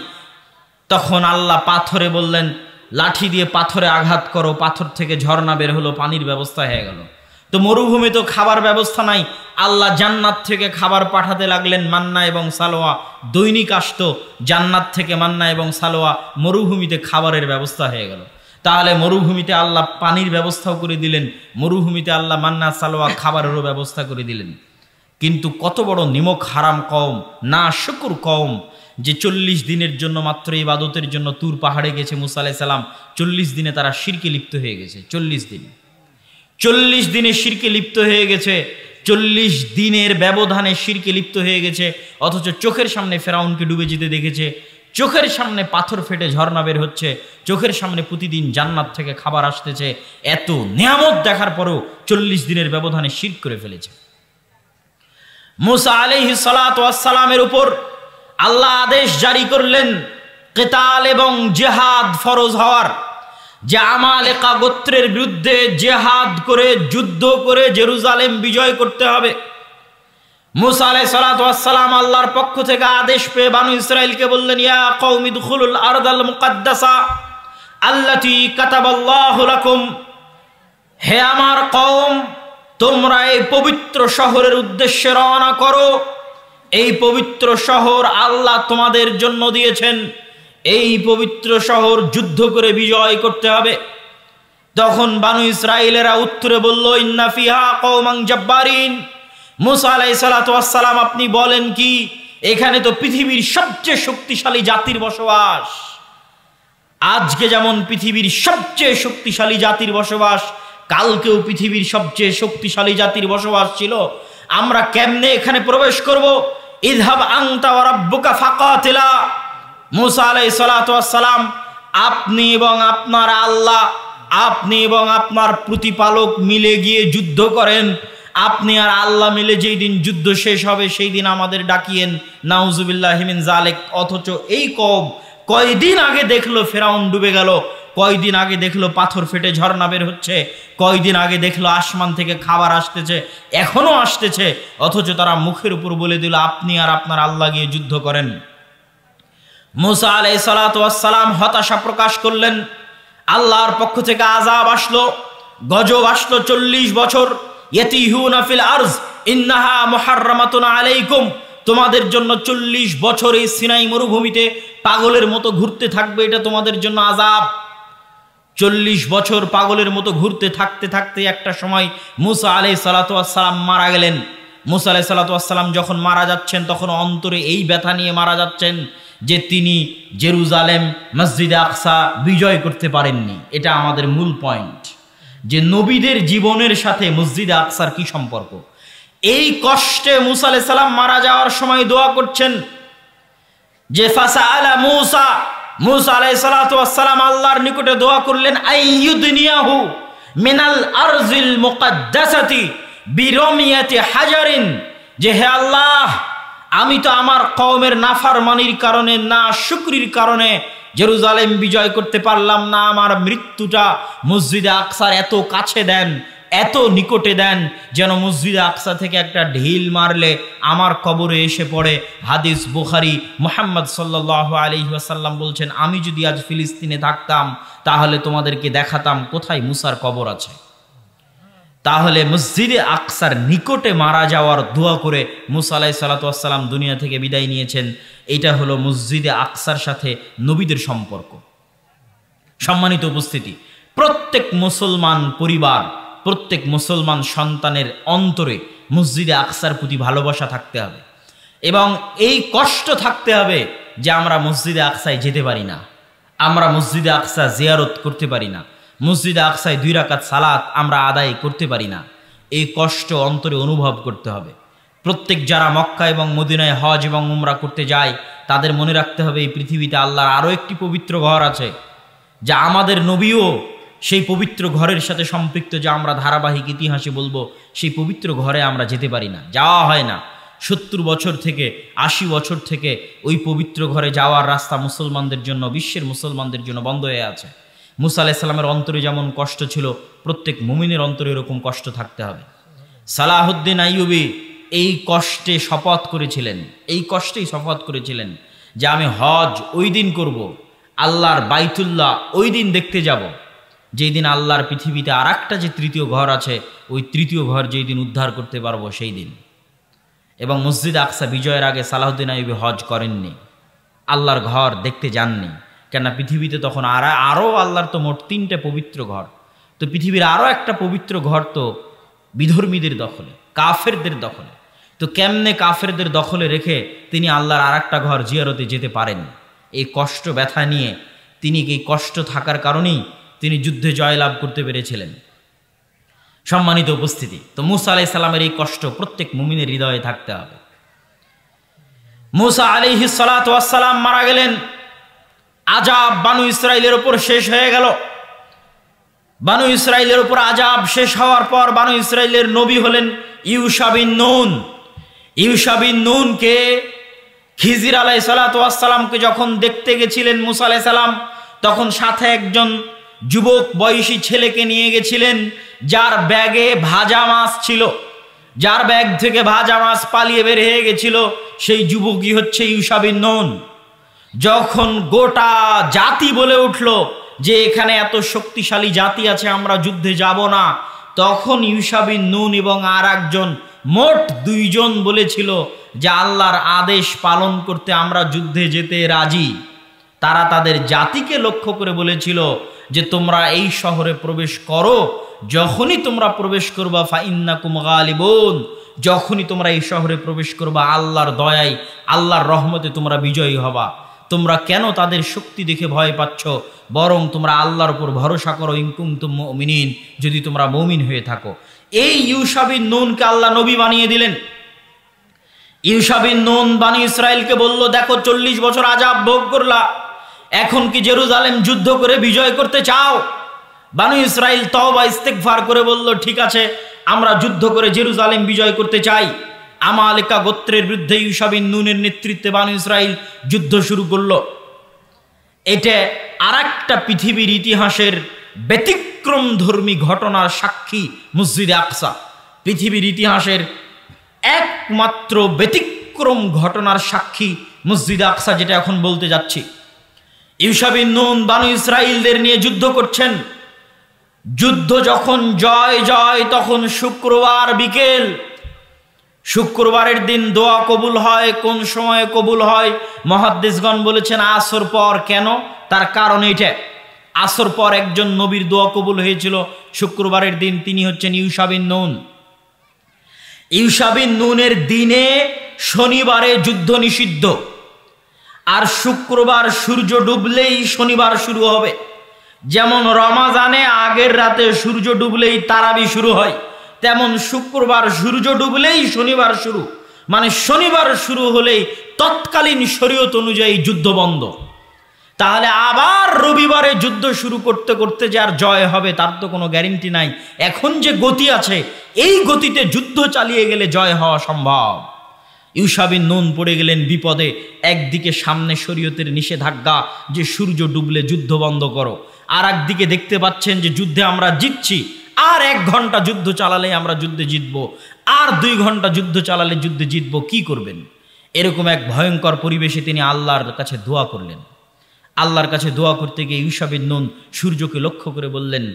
তখন আল্লাহ পাথরে বললেন, লাঠি দিয়ে পাথরে আঘাত করো, পাথর থেকে ঝর্ণা বের হলো, পানির ব্যবস্থা হয়ে গেল। তো মরুভূমি তো খাবার ব্যবস্থা নাই, আল্লাহ জান্নাত থেকে খাবার পাঠাতে লাগলেন, মান্না এবং সালোয়া। দৈনিক আসতো জান্নাত থেকে মান্না এবং সালোয়া, মরুভূমিতে খাবারের ব্যবস্থা হয়ে গেল। তাহলে মরুভূমিতে আল্লাহ পানির ব্যবস্থাও করে দিলেন, মরুভূমিতে আল্লাহ মান্না সালোয়া খাবারেরও ব্যবস্থা করে দিলেন। কিন্তু কত বড় নিমক হারাম কওম, না শুকুর কওম, যে 40 দিনের জন্য মাত্র ইবাদতের জন্য তুর পাহাড়ে গেছে মুসা আলাইহিস সালাম। 40 দিনে তারা শিরকে লিপ্ত হয়ে গেছে। 40 দিনে শিরকে লিপ্ত হয়ে গেছে। 40 দিনের ব্যবধানে শিরকে লিপ্ত হয়ে গেছে। অথচ চোখের সামনে ফেরাউনকে ডুবে যেতে দেখেছে, চোখের সামনে পাথর ফেটে ঝর্ণা বের হচ্ছে, চোখের সামনে প্রতিদিন জান্নাত থেকে খাবার আসতেছে। এত নিয়ামত দেখার পরেও 40 দিনের ব্যবধানে শিরক করে ফেলেছে। মুসা আলাইহিস সালাতু ওয়াস সালামের উপর আল্লাহ আদেশ জারি করলেন কিতাল এবং জিহাদ ফরজ হওয়ার, যে আমালেকা গোত্রের বিরুদ্ধে জিহাদ করে, যুদ্ধ করে জেরুজালেম বিজয় করতে হবে। মুসা আলাইহিস সালাতু ওয়াস সালাম আল্লাহর পক্ষ থেকে আদেশ পেয়ে বানু ইসরাইলকে বললেন, ইয়া কওমি দুখুলুল আরদাল মুকাদ্দাসা আল্লাতী কাতাবাল্লাহু লাকুম, হে আমার কওম, তোমরা এই পবিত্র শহরের উদ্দেশ্যে রওনা করো। এই পবিত্র শহর আল্লাহ তোমাদের জন্য দিয়েছেন, এই পবিত্র শহর যুদ্ধ করে বিজয় করতে হবে। তখন বানু ইসরাইলেরা উত্তরে বলল, ইন্না ফিহা কওমান জাব্বারিন। মুসা আলাইহিস সালাতু ওয়াস সালাম, আপনি বলেন কি? এখানে তো পৃথিবীর সবচেয়ে শক্তিশালী জাতির বসবাস। আজকে যেমন পৃথিবীর সবচেয়ে শক্তিশালী জাতির বসবাস, কালকেও পৃথিবীর সবচেয়ে শক্তিশালী জাতির বসবাস ছিল। আমরা কেমনে এখানে প্রবেশ করব? ইযহাব আনতা ওয়া রাব্বুকা ফাকাতিলা। মুসা আলাইহিস সালাতু ওয়াস সালাম, আপনি এবং আপনার আল্লাহ, আপনি এবং আপনার প্রতিপালক মিলে গিয়ে যুদ্ধ করেন। আপনি আর আল্লাহ মিলে যেই দিন যুদ্ধ শেষ হবে সেই দিন আমাদের ডাকিয়েন। নাউজুবিল্লাহি মিন যালিক। অথচ এই কওম কয়দিন আগে দেখলো ফেরাউন ডুবে গেল, কয়দিন আগে দেখলো পাথর ফেটে ঝর্ণা বের হচ্ছে, কয়দিন আগে দেখলো আসমান থেকে খাবার আসতেছে, এখনো আসতেছে। অথচ তারা মুখের উপর বলে দিল, আপনি আর আপনার আল্লাহ গিয়ে যুদ্ধ করেন। মুসা আলাইহিস সালাতু ওয়াস সালাম হতাশা প্রকাশ করলেন। আল্লাহর পক্ষ থেকে আযাব আসলো, গজব আসলো। 40 বছর ইয়াতিহুনা ফিল আরজ ইন্নাহা মুহাররামাতুন আলাইকুম, তোমাদের জন্য 40 বছর এই সিনাই মরুভূমিতে পাগলের মতো ঘুরতে থাকবে, এটা তোমাদের জন্য আযাব। 40 বছর পাগলের মতো ঘুরতে থাকতে থাকতে একটা সময় মুসা আলাইহিস সালাতু ওয়াস সালাম মারা গেলেন। মুসা আলাইহিস সালাতু ওয়াস সালাম যখন মারা যাচ্ছেন তখন অন্তরে এই ব্যথা নিয়ে মারা যাচ্ছেন যে তিনি জেরুজালেম, মসজিদে আকসা বিজয় করতে পারেননি। এটা আমাদের মূল পয়েন্ট, যে নবীদের জীবনের সাথে মসজিদে আকসার কি সম্পর্ক। এই কষ্টে মুসা আলাইহিস সালাম মারা যাওয়ার সময় দোয়া করছেন যে ফাসাআলা মুসা, মুসা আলাইহিস সালাতু ওয়াস সালাম আল্লাহর নিকটে দোয়া করলেন, আইয়ুদনিয়াহু মিনাল আরজিল মুকাদ্দাসাতি বিরমিয়াতি হাজারিন, যে হে আল্লাহ, আমি তো আমার কওমের নাফরমানির কারণে, না শুকরির কারণে জেরুজালেম বিজয় করতে পারলাম না। আমার মৃত্যুটা মসজিদে আকসার এত কাছে দেন, এত নিকটে দেন, যেন মসজিদে আকসা থেকে একটা ঢিল মারলে আমার কবরে এসে পড়ে। হাদিস বুখারী। মুহাম্মদ সাল্লাল্লাহু আলাইহি ওয়াসাল্লাম বলছেন, আমি যদি আজ ফিলিস্তিনে থাকতাম তাহলে তোমাদেরকে দেখাতাম কোথায় মুসার কবর আছে। তাহলে মসজিদে আকসার নিকটে মারা যাওয়ার দোয়া করে মুসা আলাইহিস সালাতু ওয়াস সালাম দুনিয়া থেকে বিদায় নিয়েছেন। এটা হলো মসজিদে আকসার সাথে নবীদের সম্পর্ক। সম্মানিত উপস্থিতি, প্রত্যেক মুসলমান পরিবার প্রত্যেক মুসলমান সন্তানের অন্তরে মসজিদে আকসার প্রতি ভালোবাসা থাকতে হবে এবং এই কষ্ট থাকতে হবে যে আমরা মসজিদে আকসায় যেতে পারি না, আমরা মসজিদে আকসা জিয়ারত করতে পারি না, মসজিদে আকসায় 2 রাকাত সালাত আমরা আদায় করতে পারি না। এই কষ্ট অন্তরে অনুভব করতে হবে। প্রত্যেক যারা মক্কা এবং মদিনায় হজ এবং উমরা করতে যায় তাদের মনে রাখতে হবে এই পৃথিবীতে আল্লাহর আরও একটি পবিত্র ঘর আছে, যা আমাদের নবীও সেই পবিত্র ঘরের সাথে সম্পৃক্ত, যা আমরা ধারাবাহিক ইতিহাসে বলবো। সেই পবিত্র ঘরে আমরা যেতে পারি না, যাওয়া হয় না। 70 বছর থেকে 80 বছর থেকে ওই পবিত্র ঘরে যাওয়ার রাস্তা মুসলমানদের জন্য, বিশ্বের মুসলমানদের জন্য বন্ধ হয়ে আছে। মুসা আলাইহিস সালামের অন্তরে যেমন কষ্ট ছিল, প্রত্যেক মুমিনের অন্তরে এরকম কষ্ট থাকতে হবে। সালাহুদ্দিন আইয়ুবী এই কষ্টে শপথ করেছিলেন, এই কষ্টেই শপথ করেছিলেন যে আমি হজ ওই দিন করব, আল্লাহর বাইতুল্লাহ ওই দিন দেখতে যাব যেই দিন আল্লাহর পৃথিবীতে আর একটা যে 3য় ঘর আছে, ওই 3য় ঘর যেই দিন উদ্ধার করতে পারবো সেই দিন। এবং মসজিদ আকসা বিজয়ের আগে সালাহুদ্দিন আইয়ুবী হজ করেননি, আল্লাহর ঘর দেখতে যাননি। কেননা পৃথিবীতে তখন আরও আল্লাহর তো মোট 3টে পবিত্র ঘর, তো পৃথিবীর আরও একটা পবিত্র ঘর তো বিধর্মীদের দখলে, কাফেরদের দখলে। তো কেমনে কাফেরদের দখলে রেখে তিনি আল্লাহর আর একটা ঘর জিয়ারতে যেতে পারেন? এই কষ্ট ব্যথা নিয়ে তিনি, এই কষ্ট থাকার কারণেই তিনি যুদ্ধে জয়লাভ করতে পেরেছিলেন। সম্মানিত উপস্থিতি, তো মুসা আলাইহিস সালামের এই কষ্ট প্রত্যেক মুমিনের হৃদয়ে থাকতে হবে। মুসা আলাইহিস সালাতু ওয়াস সালাম মারা গেলেন, আযাব বানু ইসরাইলের উপর শেষ হয়ে গেল। বানু ইসরাইলের উপর আযাব শেষ হওয়ার পর বানু ইসরাইলের নবী হলেন ইউশা বিন নুন। ইউশা বিন নুনকে খিজির আলাইহিস সালাতু ওয়াস সালামকে যখন দেখতে গেছিলেন মুসা আলাইহিস সালাম, তখন সাথে একজন যুবক বয়সী ছেলেকে নিয়ে গেছিলেন, যার ব্যাগে ভাজা মাছ ছিল, যার ব্যাগ থেকে ভাজা মাছ পালিয়ে বের হয়ে গেছিল। সেই যুবকই হচ্ছে ইউশা বিন নুন। যখন গোটা জাতি বলে উঠল যে এখানে এত শক্তিশালী জাতি আছে, আমরা যুদ্ধে যাব না, তখন ইউশা বিন নুন এবং আর একজন, মোট 2 জন বলেছিল যে আল্লাহর আদেশ পালন করতে আমরা যুদ্ধে যেতে রাজি। তারা তাদের জাতিকে লক্ষ্য করে বলেছিল যে তোমরা এই শহরে প্রবেশ করো, যখনই তোমরা প্রবেশ করবা ফাইন্নাকুম গালিবুন, যখনই তোমরা এই শহরে প্রবেশ করবা আল্লাহর দয়ায়, আল্লাহর রহমতে তোমরা বিজয়ী হবা। তোমরা কেন তাদের শক্তি দেখে ভয় পাচ্ছ? বরং তোমরা আল্লাহর উপর ভরসা করো, ইন কুনতুম মুমিনিন, যদি তোমরা মুমিন হয়ে থাকো। এই ইউশা বিন নুনকে আল্লাহ নবী বানিয়ে দিলেন। ইউশা বিন নুন বানি ইসরাইলকে বলল, দেখো 40 বছর আযাব ভোগ করলা, এখন কি জেরুজালেম যুদ্ধ করে বিজয় করতে চাও? বানু ইসরাইল তওবা ইস্তেগফার করে বলল, ঠিক আছে, আমরা যুদ্ধ করে জেরুজালেম বিজয় করতে চাই। আমালেকা গোত্রের বিরুদ্ধে ইউশা বিন নুনের নেতৃত্বে বানু ইসরাইল যুদ্ধ শুরু করলো। এটা আরেকটা পৃথিবীর ইতিহাসের ব্যতিক্রম ধর্মী ঘটনার সাক্ষী মসজিদে আকসা। পৃথিবীর ইতিহাসের একমাত্র ব্যতিক্রম ঘটনার সাক্ষী মসজিদে আকসা, যেটা এখন বলতে যাচ্ছি। ইউশা বিন নুন বানু ইসরাইলদের নিয়ে যুদ্ধ করছেন। যুদ্ধ যখন জয় জয়, তখন শুক্রবার বিকেল। শুক্রবারের দিন দোয়া কবুল হয়। কোন সময়ে কবুল হয়? মুহাদ্দিসগণ বলেছেন আসর পর। কেন? তার কারণ এটা, আসর পর একজন নবীর দোয়া কবুল হয়েছিল শুক্রবারের দিন, তিনি হচ্ছেন ইউশা বিন নুন। ইউশা বিন নুনের দিনে শনিবারে যুদ্ধ নিষিদ্ধ, আর শুক্রবার সূর্য ডুবলেই শনিবার শুরু হবে। যেমন রমাজানে আগের রাতে সূর্য ডুবলেই তারাবি শুরু হয়, তেমন শুক্রবার সূর্য ডুবলেই শনিবার শুরু। মানে শনিবার শুরু হলেই তৎকালীন শরীয়ত অনুযায়ী যুদ্ধ বন্ধ। তাহলে আবার রবিবারে যুদ্ধ শুরু করতে করতে যে আর জয় হবে তার তো কোনো গ্যারেন্টি নাই। এখন যে গতি আছে, এই গতিতে যুদ্ধ চালিয়ে গেলে জয় হওয়া সম্ভব। ইউশা বিন নুন পড়ে গেলেন বিপদে। একদিকে সামনে শরীয়তের নিষেধাজ্ঞা যে সূর্য ডুবলে যুদ্ধ বন্ধ করো, আর একদিকে দেখতে পাচ্ছেন যে যুদ্ধে আমরা জিতছি, আর 1 ঘন্টা যুদ্ধ চালালে আমরা যুদ্ধে জিতবো, আর 2 ঘন্টা যুদ্ধ চালালে যুদ্ধে জিতবো, কি করবেন? এরকম এক ভয়ঙ্কর পরিবেশে তিনি আল্লাহর কাছে দোয়া করলেন। আল্লাহর কাছে দোয়া করতে গিয়ে ইউশা বিন নুন সূর্যকে লক্ষ্য করে বললেন,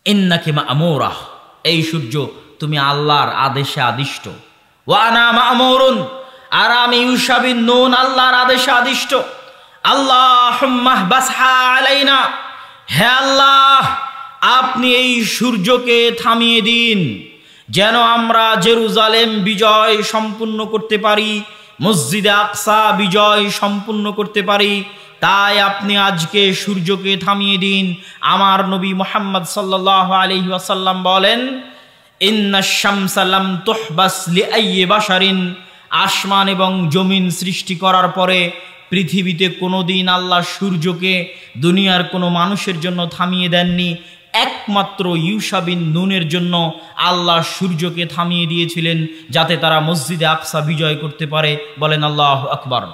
ইন্নাকি মা'মুরাহ, এই সূর্য তুমি আল্লাহর আদেশে আদিষ্ট। ওয়া আনা মা'মুরুন, আর আমি ইউশা বিন নুন আল্লাহর আদেশে আদিষ্ট। আল্লাহুম্মা বাসহা আলাইনা, হে আল্লাহ আপনি এই সূর্যকে থামিয়ে দিন, যেন আমরা জেরুজালেম বিজয় সম্পূর্ণ করতে পারি, মসজিদে আকসা বিজয় সম্পূর্ণ করতে পারি। তাই আপনি আজকে সূর্যকে থামিয়ে দিন। আমার নবী মুহাম্মদ সাল্লাল্লাহু আলাইহি ওয়াসাল্লাম বলেন, ইন্নাশ শামসা লাম তুহবাস লিআইয়ি বাশারিন, আসমান এবং জমিন সৃষ্টি করার পরে পৃথিবীতে কোনোদিন আল্লাহ সূর্যকে দুনিয়ার কোনো মানুষের জন্য থামিয়ে দেননি। একমাত্র ইউশা বিন নুনের জন্য আল্লাহ সূর্যকে থামিয়ে দিয়েছিলেন, যাতে তারা মসজিদে আকসা বিজয় করতে পারে। বলেন আল্লাহু আকবার।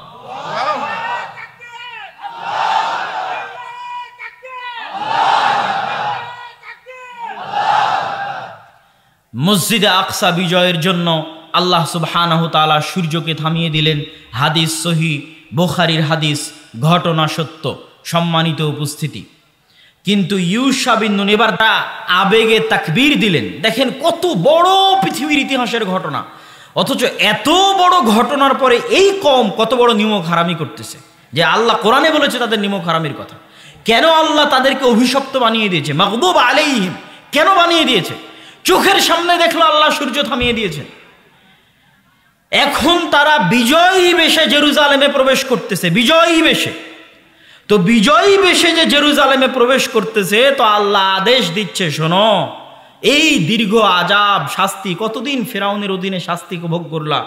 মসজিদে আকসা বিজয়ের জন্য আল্লাহ সুবহানাহু তাআলা সূর্যকে থামিয়ে দিলেন। হাদিস সহিহ, বুখারীর হাদিস, ঘটনা সত্য। সম্মানিত উপস্থিতি, কিন্তু ইউশা বিন নুন এবার তা আবেগে তাকবীর দিলেন। দেখেন কত বড় পৃথিবীর ইতিহাসের ঘটনা, অথচ এত বড় ঘটনার পরে এই কওম কত বড় নিমক হারামি করতেছে, যে আল্লাহ কোরআনে বলেছে তাদের নিমক হারামির কথা। কেন আল্লাহ তাদেরকে অভিশপ্ত বানিয়ে দিয়েছে, মাগদুব আলাইহিম কেন বানিয়ে দিয়েছে? চোখের সামনে দেখলো আল্লাহ সূর্য থামিয়ে দিয়েছেন। এখন তারা বিজয়ী বেশে জেরুজালেমে প্রবেশ করতেছে, বিজয়ী বেশে। তো বিজয়ী বেশে যে জেরুজালেমে প্রবেশ করতেছে, তো আল্লাহ আদেশ দিচ্ছে, শোনো, এই দীর্ঘ আযাব শাস্তি, কতদিন ফেরাউনের অধীনে শাস্তি ভোগ করলা,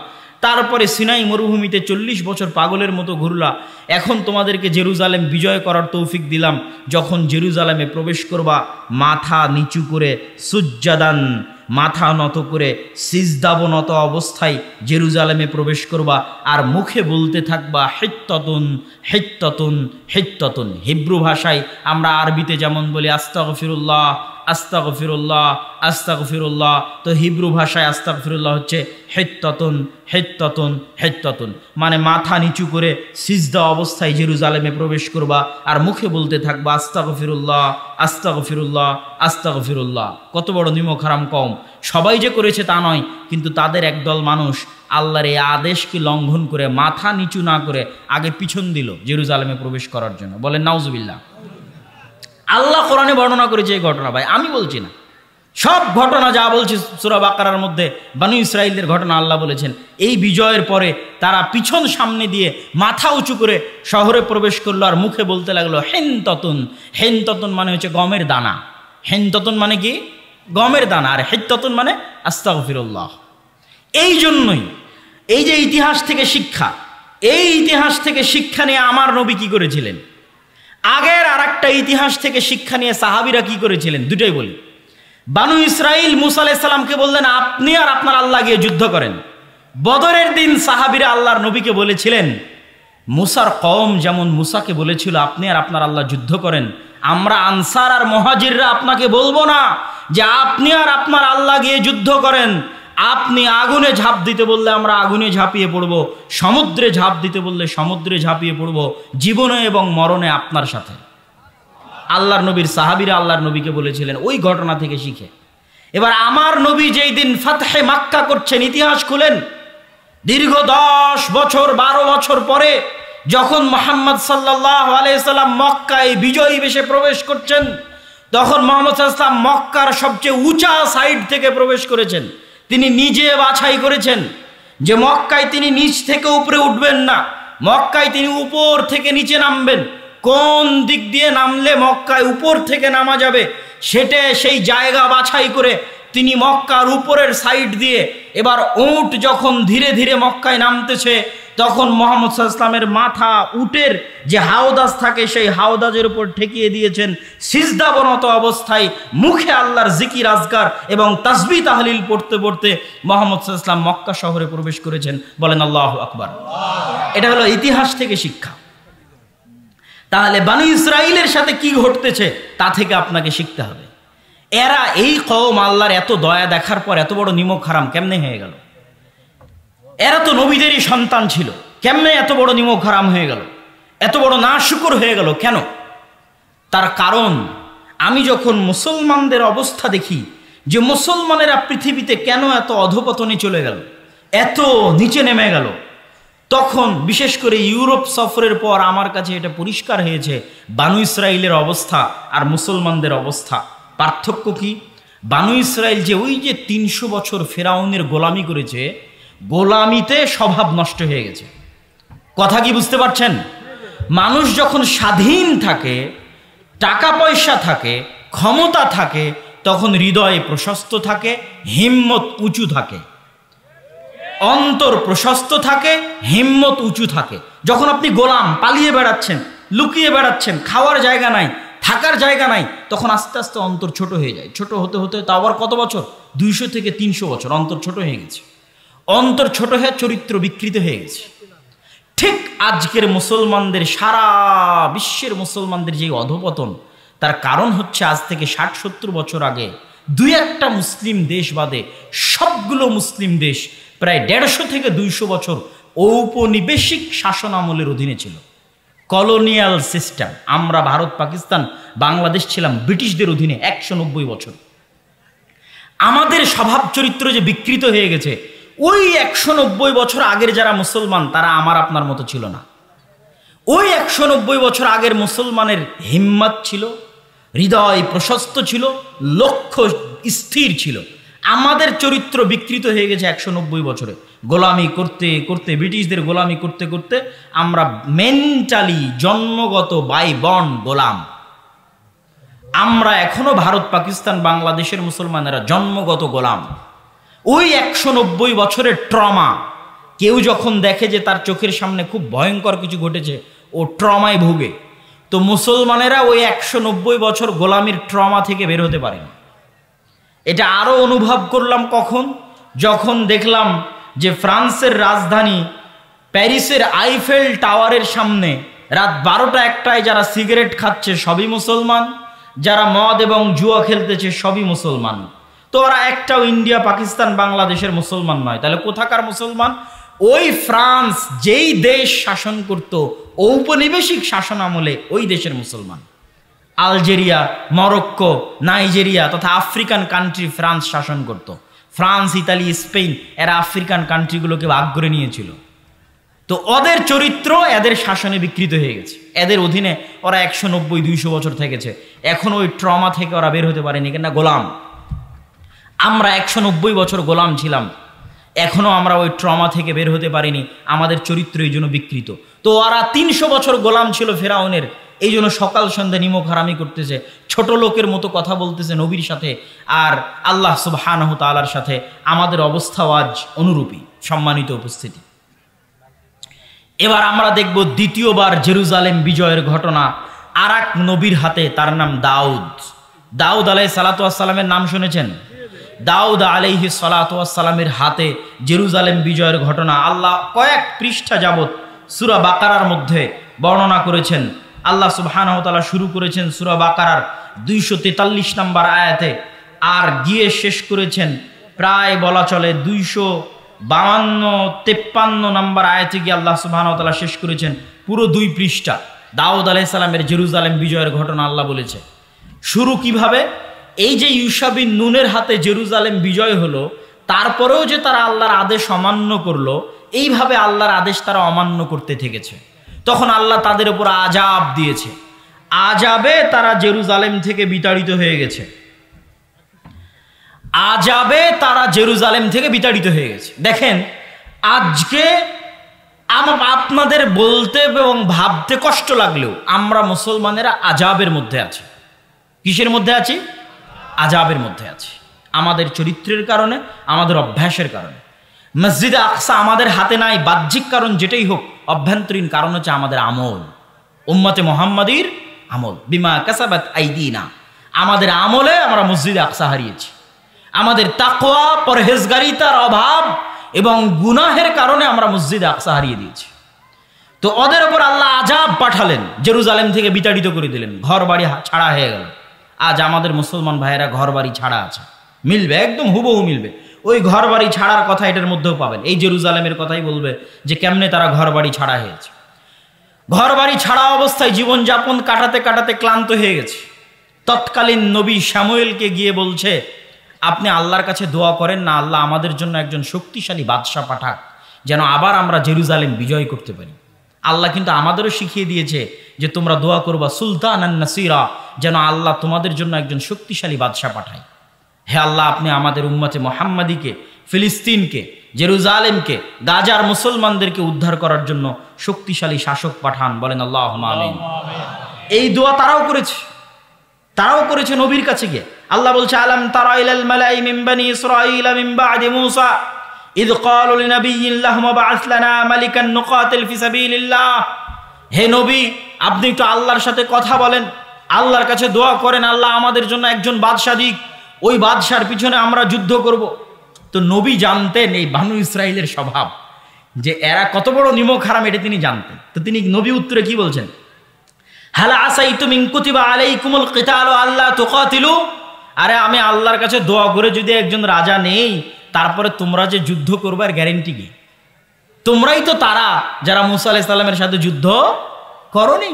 তারপরে সিনাই মরুভূমিতে 40 বছর পাগলের মতো ঘুরলা, এখন তোমাদেরকে জেরুজালেম বিজয় করার তৌফিক দিলাম। যখন জেরুজালেমে প্রবেশ করবা, মাথা নিচু করে সুজ্জাদান, মাথা নত করে সিজদাবনত অবস্থায় জেরুজালেমে প্রবেশ করবা, আর মুখে বলতে থাকবা হিত্তাতুন হিত্তাতুন হিত্তাতুন। হিব্রু ভাষায় আমরা আরবিতে যেমন বলি আস্তাগফিরুল্লাহ আস্তাগফিরুল্লাহ আস্তাগফিরুল্লাহ, তো হিব্রু ভাষায় আস্তাগফিরুল্লাহ হচ্ছে হিত্তাতুন হিত্তাতুন হিত্তাতুন, মানে মাথা নিচু করে সিজদা অবস্থায় জেরুজালেমে প্রবেশ করবা আর মুখে বলতে থাকবা আস্তাগফিরুল্লাহ আস্তাগফিরুল্লাহ আস্তাগফিরুল্লাহ। কত বড় নিমক হারাম কওম! সবাই যে করেছে তা নয়, কিন্তু তাদের একদল মানুষ আল্লাহর এই আদেশকে লঙ্ঘন করে মাথা নিচু না করে আগে পিছন দিল জেরুজালেমে প্রবেশ করার জন্য। বলেন নাউজুবিল্লাহ। আল্লাহ কোরআনে বর্ণনা করেছে এই ঘটনা, ভাই আমি বলছি না, সব ঘটনা যা বলছে সূরা বাকারার মধ্যে বনী ইসরাইলদের ঘটনা আল্লাহ বলেছেন। এই বিজয়ের পরে তারা পিছন সামনে দিয়ে মাথা উঁচু করে শহরে প্রবেশ করলো আর মুখে বলতে লাগলো হেনততুন। হেনততুন মানে হচ্ছে গমের দানা। হেনততুন মানে কি? গমের দানা। আর হেত্ততুন মানে আস্তাগফিরুল্লাহ। এই জন্যই এই যে ইতিহাস থেকে শিক্ষা, এই ইতিহাস থেকে শিক্ষা নিয়ে আমার নবী কি করেছিলেন, আগের আর একটা ইতিহাস থেকে শিক্ষা নিয়ে সাহাবীরা কি করেছিলেন, দুটোই বলি। বানু ইসরাইল মুসা আলাইহিস সালামকে বললেন আপনি আর আপনার আল্লাহ গিয়ে যুদ্ধ করেন। বদরের দিন সাহাবীরা আল্লাহর নবীকে বলেছিলেন, মুসার কওম যেমন মুসাকে বলেছিল আপনি আর আপনার আল্লাহ যুদ্ধ করেন, আমরা আনসার আর মুহাজিররা আপনাকে বলবো না যে আপনি আর আপনার আল্লাহ গিয়ে যুদ্ধ করেন। আপনি আগুনে ঝাঁপ দিতে বললে আমরা আগুনে ঝাঁপিয়ে পড়ব, সমুদ্রে ঝাঁপ দিতে বললে সমুদ্রে ঝাঁপিয়ে পড়ব, জীবনে এবং মরণে আপনার সাথে। আল্লাহর নবীর সাহাবীরা আল্লাহর নবীকে বলেছিলেন ওই ঘটনা থেকে শিখে। এবার আমার নবী যেই দিন ফাতহে মক্কা করছেন, ইতিহাস খুলেন, দীর্ঘ 10 বছর 12 বছর পরে যখন মুহাম্মদ সাল্লাল্লাহু আলাইহি সাল্লাম মক্কায় বিজয়ী বেশে প্রবেশ করছেন, তখন মুহাম্মদ সাল্লাল্লাহু আলাইহি সাল্লাম মক্কার সবচেয়ে উঁচা সাইড থেকে প্রবেশ করেছেন। তিনি নিজে বাছাই করেছেন যে মক্কায় তিনি নিচ থেকে উপরে উঠবেন না, মক্কায় তিনি উপর থেকে নিচে নামবেন। কোন দিক দিয়ে নামলে মক্কায় উপর থেকে নামা যাবে সেটা সেই জায়গা বাছাই করে তিনি মক্কার উপরের সাইড দিয়ে, এবার উট যখন ধীরে ধীরে মক্কায় নামতেছে, তখন মুহাম্মদ সাল্লাল্লাহু আলাইহি ওয়াসাল্লামের মাথা উটের যে হাওদাজ থাকে সেই হাওদাজের উপর ঠেকিয়ে দিয়েছেন, সিজদাবনত অবস্থায় মুখে আল্লাহর জিকির আজকার এবং তাসবিহ তাহলিল পড়তে পড়তে মুহাম্মদ সাল্লাল্লাহু আলাইহি ওয়াসাল্লাম মক্কা শহরে প্রবেশ করেছেন। বলেন আল্লাহু আকবার। এটা হলো ইতিহাস থেকে শিক্ষা। তাহলে বনী ইসরাইলের সাথে কি ঘটতেছে তা থেকে আপনাকে শিখতে হবে। এরা এই কওম আল্লাহর এত দয়া দেখার পর এত বড় নিমক হারাম কেমনে হয়ে গেল? এরা তো নবীদেরই সন্তান ছিল, কেমনে এত বড় নিমক হারাম হয়ে গেল, এত বড় নাশুকর হয়ে গেল কেন? তার কারণ আমি যখন মুসলমানদের অবস্থা দেখি যে মুসলমানেরা পৃথিবীতে কেন এত অধপতনে চলে গেল, এত নিচে নেমে গেল, তখন বিশেষ করে ইউরোপ সফরের পর আমার কাছে এটা পরিষ্কার হয়েছে বনী ইসরাইলের অবস্থা আর মুসলমানদের অবস্থা পার্থক্য কি? বানু ইসরায়েল যে ওই যে ৩০০ বছর ফেরাউনের গোলামি করেছে, গোলামিতে স্বভাব নষ্ট হয়ে গেছে। কথা কি বুঝতে পারছেন? মানুষ যখন স্বাধীন থাকে, টাকা পয়সা থাকে, ক্ষমতা থাকে, তখন হৃদয় প্রশস্ত থাকে, হিম্মত উঁচু থাকে, অন্তর প্রশস্ত থাকে, হিম্মত উঁচু থাকে। যখন আপনি গোলাম, পালিয়ে বেড়াচ্ছেন, লুকিয়ে বেড়াচ্ছেন, খাওয়ার জায়গা নাই, থাকার জায়গা নাই, তখন আস্তে আস্তে অন্তর ছোট হয়ে যায়। ছোট হতে হতে তা আবার কত বছর? ২০০ থেকে ৩০০ বছর অন্তর ছোট হয়ে গেছে। অন্তর ছোট হয়ে চরিত্র বিকৃত হয়ে গেছে। ঠিক আজকের মুসলমানদের, সারা বিশ্বের মুসলমানদের যে অধপতন, তার কারণ হচ্ছে আজ থেকে ৬০-৭০ বছর আগে দুই একটা মুসলিম দেশ বাদে সবগুলো মুসলিম দেশ প্রায় ১৫০ থেকে ২০০ বছর ঔপনিবেশিক শাসন আমলের অধীনে ছিল, কলোনিয়াল সিস্টেম। আমরা ভারত, পাকিস্তান, বাংলাদেশ ছিলাম ব্রিটিশদের অধীনে ১৯০ বছর। আমাদের স্বভাব চরিত্র যে বিকৃত হয়ে গেছে, ওই ১৯০ বছর আগের যারা মুসলমান তারা আমার আপনার মতো ছিল না। ওই ১৯০ বছর আগের মুসলমানের হিম্মত ছিল, হৃদয় প্রশস্ত ছিল, লক্ষ্য স্থির ছিল। আমাদের চরিত্র বিকৃত হয়ে গেছে ১৯০ বছরে। গোলামি করতে করতে, ব্রিটিশদের গোলামি করতে করতে আমরা মেন্টালি জন্মগত বাই বর্ন গোলাম। আমরা এখনো ভারত, পাকিস্তান, বাংলাদেশের মুসলমানেরা জন্মগত গোলাম। ওই ১৯০ বছরের ট্রমা, কেউ যখন দেখে যে তার চোখের সামনে খুব ভয়ঙ্কর কিছু ঘটেছে, ও ট্রমায় ভুগে। তো মুসলমানেরা ওই ১৯০ বছর গোলামির ট্রমা থেকে বের হতে পারেনি। এটা আরো অনুভব করলাম কখন? যখন দেখলাম যে ফ্রান্সের রাজধানী প্যারিসের আইফেল টাওয়ারের সামনে রাত ১২টা-১টায় যারা সিগারেট খাচ্ছে সবই মুসলমান, যারা মদ এবং জুয়া খেলতেছে সবই মুসলমান। তো ওরা একটাও ইন্ডিয়া, পাকিস্তান, বাংলাদেশের মুসলমান নয়। তাহলে কোথাকার মুসলমান? ওই ফ্রান্স যেই দেশ শাসন করত ঔপনিবেশিক শাসন আমলে, ওই দেশের মুসলমান। আলজেরিয়া, মরক্কো, নাইজেরিয়া তথা আফ্রিকান কান্ট্রি ফ্রান্স শাসন করত। ফ্রান্স, ইতালি, স্পেন এরা আফ্রিকান কান্ট্রিগুলোকে ভাগ করে নিয়েছিল। তো ওদের চরিত্র এদের শাসনে বিকৃত হয়ে গেছে। এদের অধীনে ওরা ১৯০-২০০ বছর থেকেছে। এখন ওই ট্রমা থেকে ওরা বের হতে পারেনি, কেন? গোলাম। আমরা ১৯০ বছর গোলাম ছিলাম, এখনো আমরা ওই ট্রমা থেকে বের হতে পারিনি। আমাদের চরিত্র এই জন্য বিকৃত। তো ওরা ৩০০ বছর গোলাম ছিল ফেরাউনের, এই জন্য সকাল সন্ধ্যা নিমক হারামি করতেছে, ছোট লোকের মতো কথা বলতেছে নবীর সাথে আর আল্লাহ সুবহানাহু তাআলার সাথে। আমাদের অবস্থাও আজ অনুরূপী। সম্মানিত উপস্থিতি, এবার আমরা দেখব দ্বিতীয়বার জেরুজালেম বিজয়ের ঘটনা আর এক নবীর হাতে। তার নাম দাউদ। দাউদ আলাইহিস সালাতু ওয়াস সালামের নাম শুনেছেন? দাউদ আলাইহিস সালাতু ওয়াস সালামের হাতে জেরুজালেম বিজয়ের ঘটনা আল্লাহ কয়েক পৃষ্ঠা যাবত সূরা বাকারার মধ্যে বর্ণনা করেছেন। আল্লাহ সুবহানাহু ওয়া তাআলা শুরু করেছেন সূরা বাকারার ২৪৩ নম্বর আয়াতে, আর গিয়ে শেষ করেছেন প্রায় বলা চলে ২৫২-৫৩ নম্বর আয়াতে গিয়ে আল্লাহ সুবহানাহু ওয়া তাআলা শেষ করেছেন পুরো ২ পৃষ্ঠা। দাউদ আলাইহিস সালামের জেরুজালেম বিজয়ের ঘটনা আল্লাহ বলেছে। শুরু কিভাবে? এই যে ইউশা বিন নুনের হাতে জেরুজালেম বিজয় হলো, তারপরেও যে তারা আল্লাহর আদেশ অমান্য করলো, এইভাবে আল্লাহর আদেশ তারা অমান্য করতে থেকেছে। তখন আল্লাহ তাদের উপর আযাব দিয়েছে। আযাবে তারা জেরুজালেম থেকে বিতাড়িত হয়ে গেছে। আযাবে তারা জেরুজালেম থেকে বিতাড়িত হয়ে গেছে। দেখেন, আজকে আপনাদের বলতে এবং ভাবতে কষ্ট লাগলেও আমরা মুসলমানেরা আযাবের মধ্যে আছি। কিসের মধ্যে আছি? আযাবের মধ্যে আছি। আমাদের চরিত্রের কারণে, আমাদের অভ্যাসের কারণে। মসজিদে আকসা আমাদের হাতে নাই, বাহ্যিক কারণ যেটাই হোক, অভ্যন্তরীণ কারণ হচ্ছে আমাদের আমল, উম্মতে মুহাম্মাদির আমল। বিমা কাসাবাত আইদিনা, আমাদের আমলে আমরা মসজিদে আকসা হারিয়েছি। আমাদের তাকওয়া, পরহেজগারিতার অভাব এবং গুনাহের কারণে আমরা মসজিদে আকসা হারিয়ে দিয়েছি। তো ওদের উপর আল্লাহ আযাব পাঠালেন, জেরুজালেম থেকে বিতাড়িত করে দিলেন, ঘর বাড়ি ছাড়া হয়ে গেল। আজ আমাদের মুসলমান ভাইয়েরা ঘর বাড়ি ছাড়া আছে, মিলবে, একদম হুবহু মিলবে। ওই ঘর বাড়ি ছাড়ার কথা এটার মধ্যেও পাবেন। এই জেরুজালেমের কথাই বলবে যে কেমনে তারা ঘর বাড়ি ছাড়া হয়েছে। ঘর বাড়ি ছাড়া অবস্থায় জীবনযাপন কাটাতে কাটাতে ক্লান্ত হয়ে গেছে। তৎকালীন নবী শামুয়েলকে গিয়ে বলছে, আপনি আল্লাহর কাছে দোয়া করেন না, আল্লাহ আমাদের জন্য একজন শক্তিশালী বাদশাহ পাঠাক, যেন আবার আমরা জেরুজালেম বিজয় করতে পারি। আল্লাহ কিন্তু আমাদেরও শিখিয়ে দিয়েছে যে তোমরা দোয়া করবা সুলতানান নাসিরা, যেন আল্লাহ তোমাদের জন্য একজন শক্তিশালী বাদশাহ পাঠায়। হে আল্লাহ, আপনি আমাদের উম্মতে মুহাম্মাদীকে, ফিলিস্তিনকে, জেরুজালেমকে, গাজার মুসলমানদেরকে উদ্ধার করার জন্য শক্তিশালী শাসক পাঠান। বলেন আল্লাহুম্মা আমিন। এই দোয়া তারাও করেছে নবীর কাছে গিয়ে। আল্লাহ বলছে, আলাম তারা ইলাল মালাই মিন বানি ইসরাঈল মিন বাদি মূসা ইয ক্বালু লিনাবিয়্যিন লাহুম বা'আস লানা মালিকান নুকাতিল ফি সাবিলিল্লাহ। হে নবী, আপনি একটু আল্লাহর সাথে কথা বলেন, আল্লাহর কাছে দোয়া করেন, আল্লাহ আমাদের জন্য একজন বাদশা দিক, ওই বাদশার পিছনে আমরা যুদ্ধ করব। তো নবী জানতেন এই বানু ইসরাইলের স্বভাব, যে এরা কত বড় নিমক হারাম, এটা তিনি জানতেন। তো তিনি নবী উত্তরে কি বলছেন, হাল আসাইতুম ইন কুতিবা আলাইকুমুল কিতালু আল্লা তুকাতিলু। আরে আমি আল্লাহর কাছে দোয়া করে যদি একজন রাজা নেই, তারপরে তোমরা যে যুদ্ধ করবার গ্যারেন্টি কি? তোমরাই তো তারা যারা মুসা আলাইহিস সালামের সাথে যুদ্ধ করনি,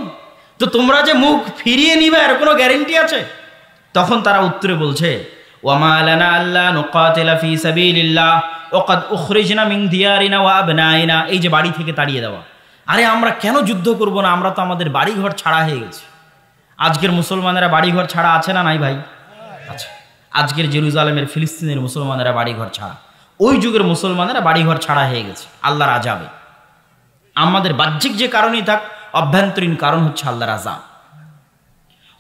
তো তোমরা যে মুখ ফিরিয়ে নিবে এর কোনো গ্যারেন্টি আছে? তখন তারা উত্তরে বলছে, ওয়ামা লানা আল্লা নুকাতিলা ফি সাবিলিল্লাহ ওয়া ক্বাদ উখরিজনা মিন দিয়ারিনা ওয়া আবনাইনা। এই যে বাড়ি থেকে তাড়িয়ে দেওয়া, আরে আমরা কেন যুদ্ধ করব না? আমরা তো আমাদের বাড়িঘর ছাড়া হয়ে গেছি। আজকের মুসলমানেরা বাড়িঘর ছাড়া আছে না নাই ভাই? আচ্ছা, আজকের জেরুজালেমের, ফিলিস্তিনের মুসলমানেরা বাড়িঘর ছাড়া, ওই যুগের মুসলমানেরা বাড়িঘর ছাড়া হয়ে গেছে আল্লাহর আযাবে। আমাদের বাহ্যিক যে কারণই থাক, অভ্যন্তরীণ কারণ হচ্ছে আল্লাহর আযাব।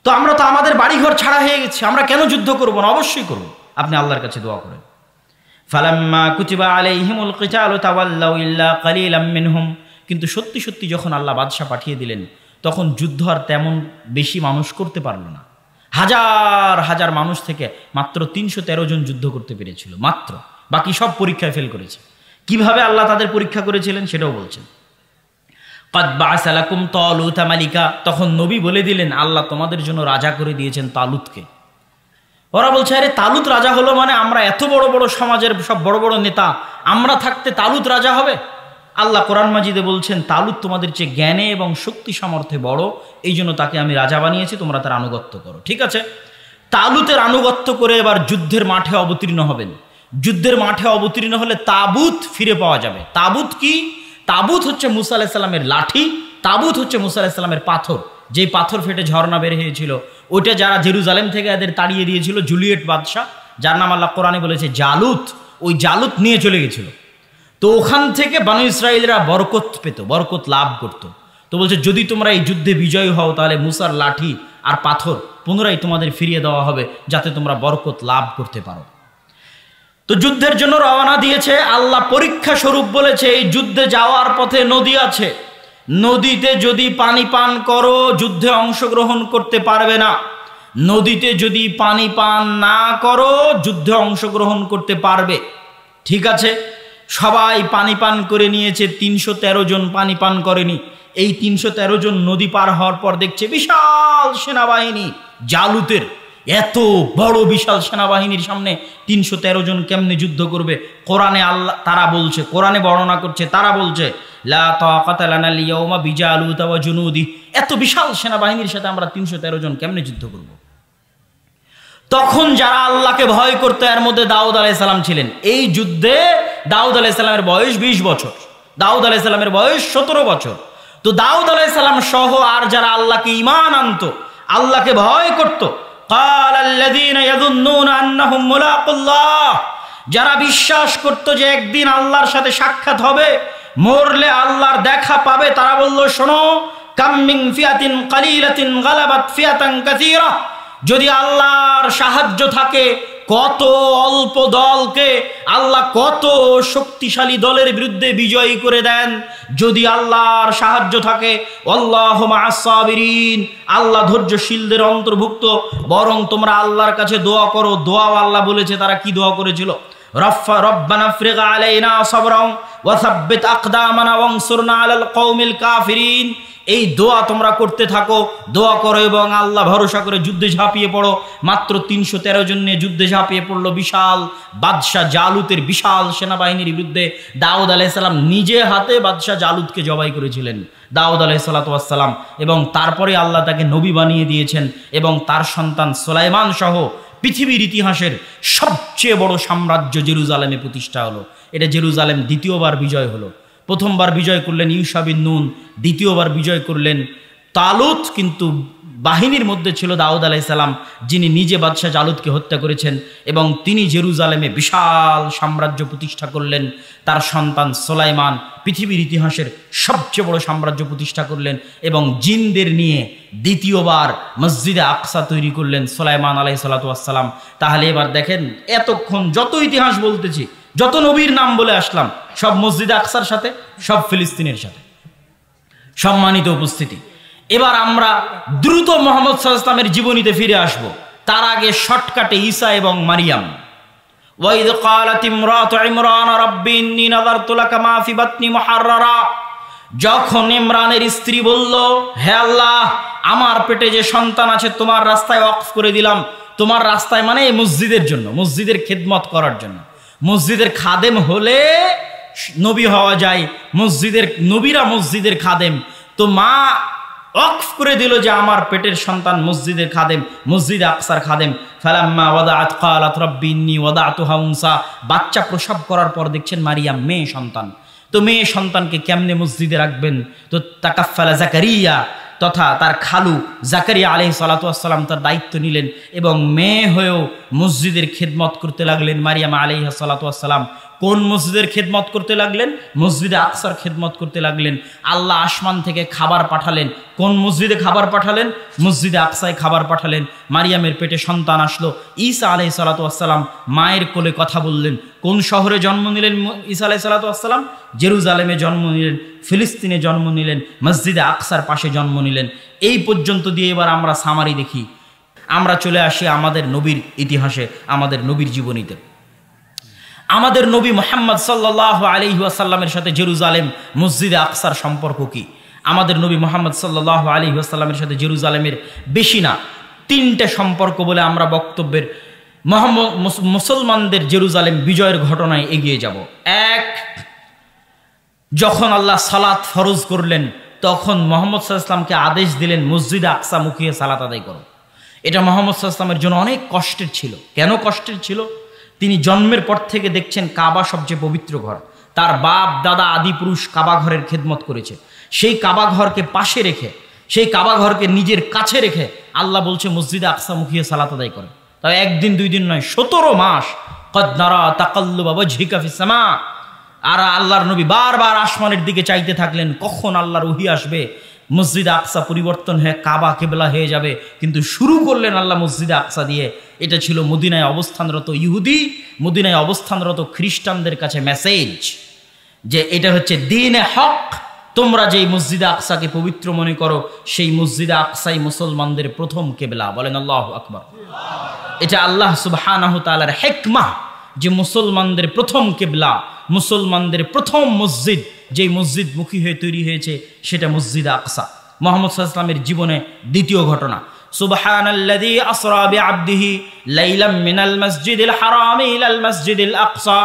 তো আমরা তো আমাদের বাড়িঘর ছাড়া হয়ে গেছি, আমরা কেন যুদ্ধ করব না? অবশ্যই করব। আপনি আল্লাহর কাছে দোয়া করেন। ফালাম্মা কুতিবা আলাইহিমুল কিতালু তাওয়াল্লাউ ইল্লা কালিলাম মিনহুম। কিন্তু সত্যি সত্যি যখন আল্লাহ বাদশা পাঠিয়ে দিলেন, তখন যুদ্ধ আর তেমন বেশি মানুষ করতে পারল না। হাজার হাজার মানুষ থেকে মাত্র 313 জন যুদ্ধ করতে পেরেছিল, মাত্র। বাকি সব পরীক্ষায় ফেল করেছে। কিভাবে আল্লাহ তাদের পরীক্ষা করেছিলেন সেটাও বলছেন। ক্বাদ বা'আসা লাকুম তালুতা মালিকা। তখন নবী বলে দিলেন, আল্লাহ তোমাদের জন্য রাজা করে দিয়েছেন তালুতকে। ওরা বলছে, আরে তালুত রাজা হলো মানে? আমরা এত বড় বড় সমাজের সব বড় বড় নেতা, আমরা থাকতে তালুত রাজা হবে? আল্লাহ কোরআন মাজিদে বলছেন, তালুত তোমাদের চেয়ে জ্ঞানে এবং শক্তি সামর্থ্যে বড়, এই জন্য তাকে আমি রাজা বানিয়েছি, তোমরা তার আনুগত্য করো। ঠিক আছে, তালুতের আনুগত্য করে এবার যুদ্ধের মাঠে অবতীর্ণ হবেন। যুদ্ধের মাঠে অবতীর্ণ হলে তাবুত ফিরে পাওয়া যাবে। তাবুত কি? তাবুত হচ্ছে মুসা আলাইহিস সালামের লাঠি, তাবুত হচ্ছে মুসা আলাইহিস সালামের পাথর, যেই পাথর ফেটে ঝর্ণা বের হয়েছিল। ওইটা যারা জেরুজালেম থেকে এদের তাড়িয়ে দিয়েছিল জুলিয়েট বাদশাহ, যার নাম আল্লাহ কোরআনে বলেছে জালুত, ওই জালুত নিয়ে চলে গেছিল। তো ওখান থেকে বানু ইসরাইলরা বরকত পেত, বরকত লাভ করত। তো বলছে, যদি তোমরা এই যুদ্ধে বিজয়ী হও, তাহলে মুসার লাঠি আর পাথর পুনরায় তোমাদের ফিরিয়ে দেওয়া হবে, যাতে তোমরা বরকত লাভ করতে পারো। তো যুদ্ধের জন্য রওনা দিয়েছে। আল্লাহ পরীক্ষা স্বরূপ বলেছে, এই যুদ্ধে যাওয়ার পথে নদী আছে, নদীতে যদি পানি পান করো যুদ্ধে অংশগ্রহণ করতে পারবে না। নদীতে যদি পানি পান না করো যুদ্ধে অংশগ্রহণ করতে পারবে। ঠিক আছে, সবাই পানি পান করে নিয়েছে, 313 জন পানি পান করেনি। এই 313 জন নদী পার হওয়ার পর দেখছে বিশাল সেনাবাহিনী জালুতের। এত বড় বিশাল সেনাবাহিনীর সামনে 313 জন কেমনে যুদ্ধ করবে? কোরআনে আল্লাহ তারা বলছে, কোরআনে বর্ণনা করছে, তারা বলছে লা তাকাতা লানা লিয়াউমা বিজালুতা ওয়া জুনুদি। এত বিশাল সেনাবাহিনীর সাথে আমরা 313 জন কেমনে যুদ্ধ করব? তখন যারা আল্লাহকে ভয় করতো, এর মধ্যে দাউদ আলাইহিস সালাম ছিলেন। এই যুদ্ধে দাউদ আলাইহিস সালামের বয়স 20 বছর, দাউদ আলাইহিস সালামের বয়স 17 বছর। তো দাউদ আলাইহিস সালাম সহ আর যারা আল্লাহকে ঈমান আনতো, আল্লাহকে ভয় করত, ক্বালাল্লাযীনা ইয়াযুন্নুনা আন্নাহুম মুলাকুল্লাহ, যারা বিশ্বাস করত যে একদিন আল্লাহর সাথে সাক্ষাৎ হবে, মরলে আল্লাহর দেখা পাবে, তারা বলল, শোনো, কাম মিন ফিয়াতিন কালিলাতিন গালাবাত ফিয়াতান কাসীরা। যদি আল্লাহর সাহায্য থাকে, কত অল্প দলকে আল্লাহ কত শক্তিশালী দলের বিরুদ্ধে বিজয়ী করে দেন। যদি আল্লাহর সাহায্য থাকে, আল্লাহু মা'আস সাবিরিন, আল্লাহ ধৈর্যশীলদের অন্তর্ভুক্ত। বরং তোমরা আল্লাহর কাছে দোয়া করো। দোয়াও আল্লাহ বলেছে, তারা কি দোয়া করেছিল? রব্বানা আফরিগ আলাইনা সাবরান ওয়া সাব্বিত আকদামানা ওয়ানসুরনা আলাল কওমিল কাফিরিন। এই দোয়া তোমরা করতে থাকো, দোয়া করো এবং আল্লাহ ভরসা করে যুদ্ধে ঝাঁপিয়ে পড়ো। মাত্র 313 জন নিয়ে যুদ্ধে ঝাঁপিয়ে পড়লো বিশাল বাদশাহ জালুতের বিশাল সেনাবাহিনীর বিরুদ্ধে। দাউদ আলাইহিস সালাম নিজে হাতে বাদশাহ জালুতকে জবাই করেছিলেন, দাউদ আলাইহিস সালাম। এবং তারপরে আল্লাহ তাকে নবী বানিয়ে দিয়েছেন এবং তার সন্তান সুলাইমান সহ পৃথিবীর ইতিহাসের সবচেয়ে বড় সাম্রাজ্য জেরুজালেমে প্রতিষ্ঠা হলো। এটা জেরুজালেম দ্বিতীয়বার বিজয় হলো। প্রথমবার বিজয় করলেন ইউশা বিন নুন, দ্বিতীয়বার বিজয় করলেন তালুত। কিন্তু বাহিনীর মধ্যে ছিল দাউদ আলাইহিস সালাম, যিনি নিজে বাদশাহ জালুতকে হত্যা করেছেন এবং তিনি জেরুজালেমে বিশাল সাম্রাজ্য প্রতিষ্ঠা করলেন। তার সন্তান সুলাইমান পৃথিবীর ইতিহাসের সবচেয়ে বড় সাম্রাজ্য প্রতিষ্ঠা করলেন এবং জিনদের নিয়ে দ্বিতীয়বার মসজিদে আকসা তৈরি করলেন সুলাইমান আলাইহিস সালাতু ওয়াস সালাম। তাহলে এবার দেখেন, এতক্ষণ যত ইতিহাস বলতেছি, যত নবীর নাম বলে আসলাম, সব মসজিদে আকসার সাথে, সব ফিলিস্তিনের সাথে। সম্মানিত উপস্থিতি, এবার আমরা দ্রুত মুহাম্মদ সাল্লাল্লাহু আলাইহি ওয়াসাল্লামের জীবনীতে ফিরে আসব। তার আগে শর্টকাটে ঈসা এবং মারিয়াম। ওয়াইদ ক্বালাত ইমরাতু ইমরান রাব্বি ইন্নী নাযারতু লাকা মা ফি বাতনি মুহাররারা, যখন ইমরানের স্ত্রী বলল, হে আল্লাহ, আমার পেটে যে সন্তান আছে তোমার রাস্তায় ওয়াকফ করে দিলাম। তোমার রাস্তায় মানে এই মসজিদের জন্য, মসজিদের খেদমত করার জন্য। মসজিদের খাদেম হলে নবী হওয়া যায়, মসজিদের নবীরা মসজিদের খাদেম। তো মা ওয়াকফ করে দিল যে আমার পেটের সন্তান মসজিদের খাদেম, মসজিদে আকসার খাদেম। ফালাম্মা ওয়াদাআত ক্বালাত রাব্বি ইন্নী ওয়াদাতুহা উনসা, বাচ্চা প্রসব করার পর দেখছেন মারিয়াম মেয়ে সন্তান। তো মেয়ে সন্তানকে কেমনে মসজিদে রাখবেন? তো তাকাফফালা জাকারিয়া তথা তার খালু জাকারিয়া আলাইহিস সালাতু ওয়াস সালাম তার দায়িত্ব নিলেন এবং মেয়ে হয়েও মসজিদের খেদমত করতে লাগলেন। মারিয়াম আলাইহিস সালাতু ওয়াস সালাম কোন মসজিদের খেদমত করতে লাগলেন? মসজিদে আকসার খেদমত করতে লাগলেন। আল্লাহ আসমান থেকে খাবার পাঠালেন। কোন মসজিদে খাবার পাঠালেন? মসজিদে আকসায় খাবার পাঠালেন। মারিয়ামের পেটে সন্তান আসলো। ঈসা আলাইহিস সালাতু ওয়াস সালাম মায়ের কোলে কথা বললেন। কোন শহরে জন্ম নিলেন ঈসা আলাইহিস সালাতু ওয়াস সালাম? জেরুজালেমে জন্ম নিলেন, ফিলিস্তিনে জন্ম নিলেন, মসজিদে আকসার পাশে জন্ম নিলেন। এই পর্যন্ত দিয়ে এবার আমরা সামারি দেখি। আমরা চলে আসি আমাদের নবীর ইতিহাসে, আমাদের নবীর জীবনীতে। আমাদের নবী মুহাম্মদ সাল্লাল্লাহু আলাইহি ওয়াসাল্লামের সাথে জেরুজালেম মসজিদে আকসার সম্পর্ক কি? আমাদের নবী মুহাম্মদ সাল্লাল্লাহু আলাইহি ওয়াসাল্লামের সাথে জেরুজালেমের বেশি না 3টে সম্পর্ক বলে আমরা বক্তব্যের মুসলমানদের জেরুজালেম বিজয়ের ঘটনায় এগিয়ে যাব। 1, যখন আল্লাহ সালাত ফরজ করলেন তখন মুহাম্মদ সাল্লাল্লাহু আলাইহি ওয়াসাল্লামকে আদেশ দিলেন মসজিদে আকসা মুখিয়ে সালাত আদায় করো। এটা মুহাম্মদ সাল্লাল্লাহু আলাইহি ওয়াসাল্লামের জন্য অনেক কষ্টের ছিল। কেন কষ্টের ছিল? তিনি জন্মের পর থেকে দেখছেন কাবা সবচেয়ে পবিত্র ঘর। তার বাপ দাদা আদি পুরুষ কাবা ঘরের খেদমত করেছে। সেই কাবা ঘরকে পাশে রেখে, সেই কাবা ঘরকে নিজের কাছে রেখে আল্লাহ বলছে মসজিদে আকসা মুখিয়ে সালাত আদায় করে। তবে 1 দিন 2 দিন নয়, 17 মাস। কদ নারা তাকাল্লুবা ওয়াজহিকা ফিস সামা। আর আল্লাহর নবী বারবার আসমানের দিকে চাইতে থাকলেন, কখন আল্লাহর ওহী আসবে, মসজিদে আকসা পরিবর্তন হয়ে কাবা কিবলা হয়ে যাবে। কিন্তু শুরু করলেন আল্লাহ মসজিদে আকসা দিয়ে। এটা ছিল মদিনায় অবস্থানরত ইহুদি, মদিনায় অবস্থানরত খ্রিস্টানদের কাছে মেসেজ যে এটা হচ্ছে দ্বীনে হক। তোমরা যেই মসজিদে আকসাকে পবিত্র মনে করো, সেই মসজিদে আকসাই মুসলমানদের প্রথম কিবলা। বলেন আল্লাহু আকবার। এটা আল্লাহ সুবহানাহু তাআলার হিকমাহ যে মুসলমানদের প্রথম কিবলা, মুসলমানদের প্রথম মসজিদ, যেই মসজিদ মুখী হয়ে তৈরি হয়েছে সেটা মসজিদে আকসা। মুহাম্মদ সাল্লাল্লাহু আলাইহি ওয়াসাল্লামের জীবনে দ্বিতীয় ঘটনা, সুবহানাল্লাযী আসরা বিআবদিহি লাইলাম মিনাল মাসজিদিল হারামি ইলাল মাসজিদিল আকসা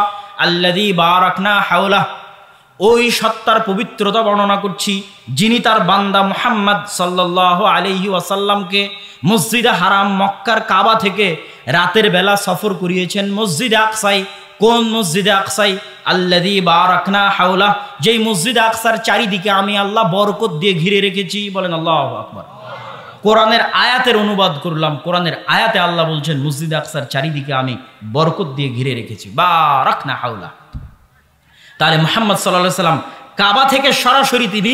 আল্লাযী বারাকনা হাওলাহু। ওই সত্তার পবিত্রতা বর্ণনা করছি যিনি তার বান্দা মুহাম্মদ সাল্লাল্লাহু আলাইহি ওয়াসাল্লামকে মসজিদে হারাম মক্কার কাবা থেকে রাতের বেলা সফর করিয়েছেন মসজিদে আকসায়। কোন মসজিদে আকসাই? আল্লাযী বারাকনা হাওলা, যেই মসজিদে আকসার চারিদিকে আমি আল্লাহ বরকত দিয়ে ঘিরে রেখেছি। বলেন আল্লাহু আকবার। কোরআনের আয়াতের অনুবাদ করলাম। কোরআনের আয়াতে আল্লাহ বলছেন মসজিদে আকসার চারিদিকে আমি বরকত দিয়ে ঘিরে রেখেছি, বারাকনা হাওলা। তাহলে মুহাম্মদ সাল্লাল্লাহু আলাইহি ওয়াসাল্লাম কাবা থেকে সরাসরি তিনি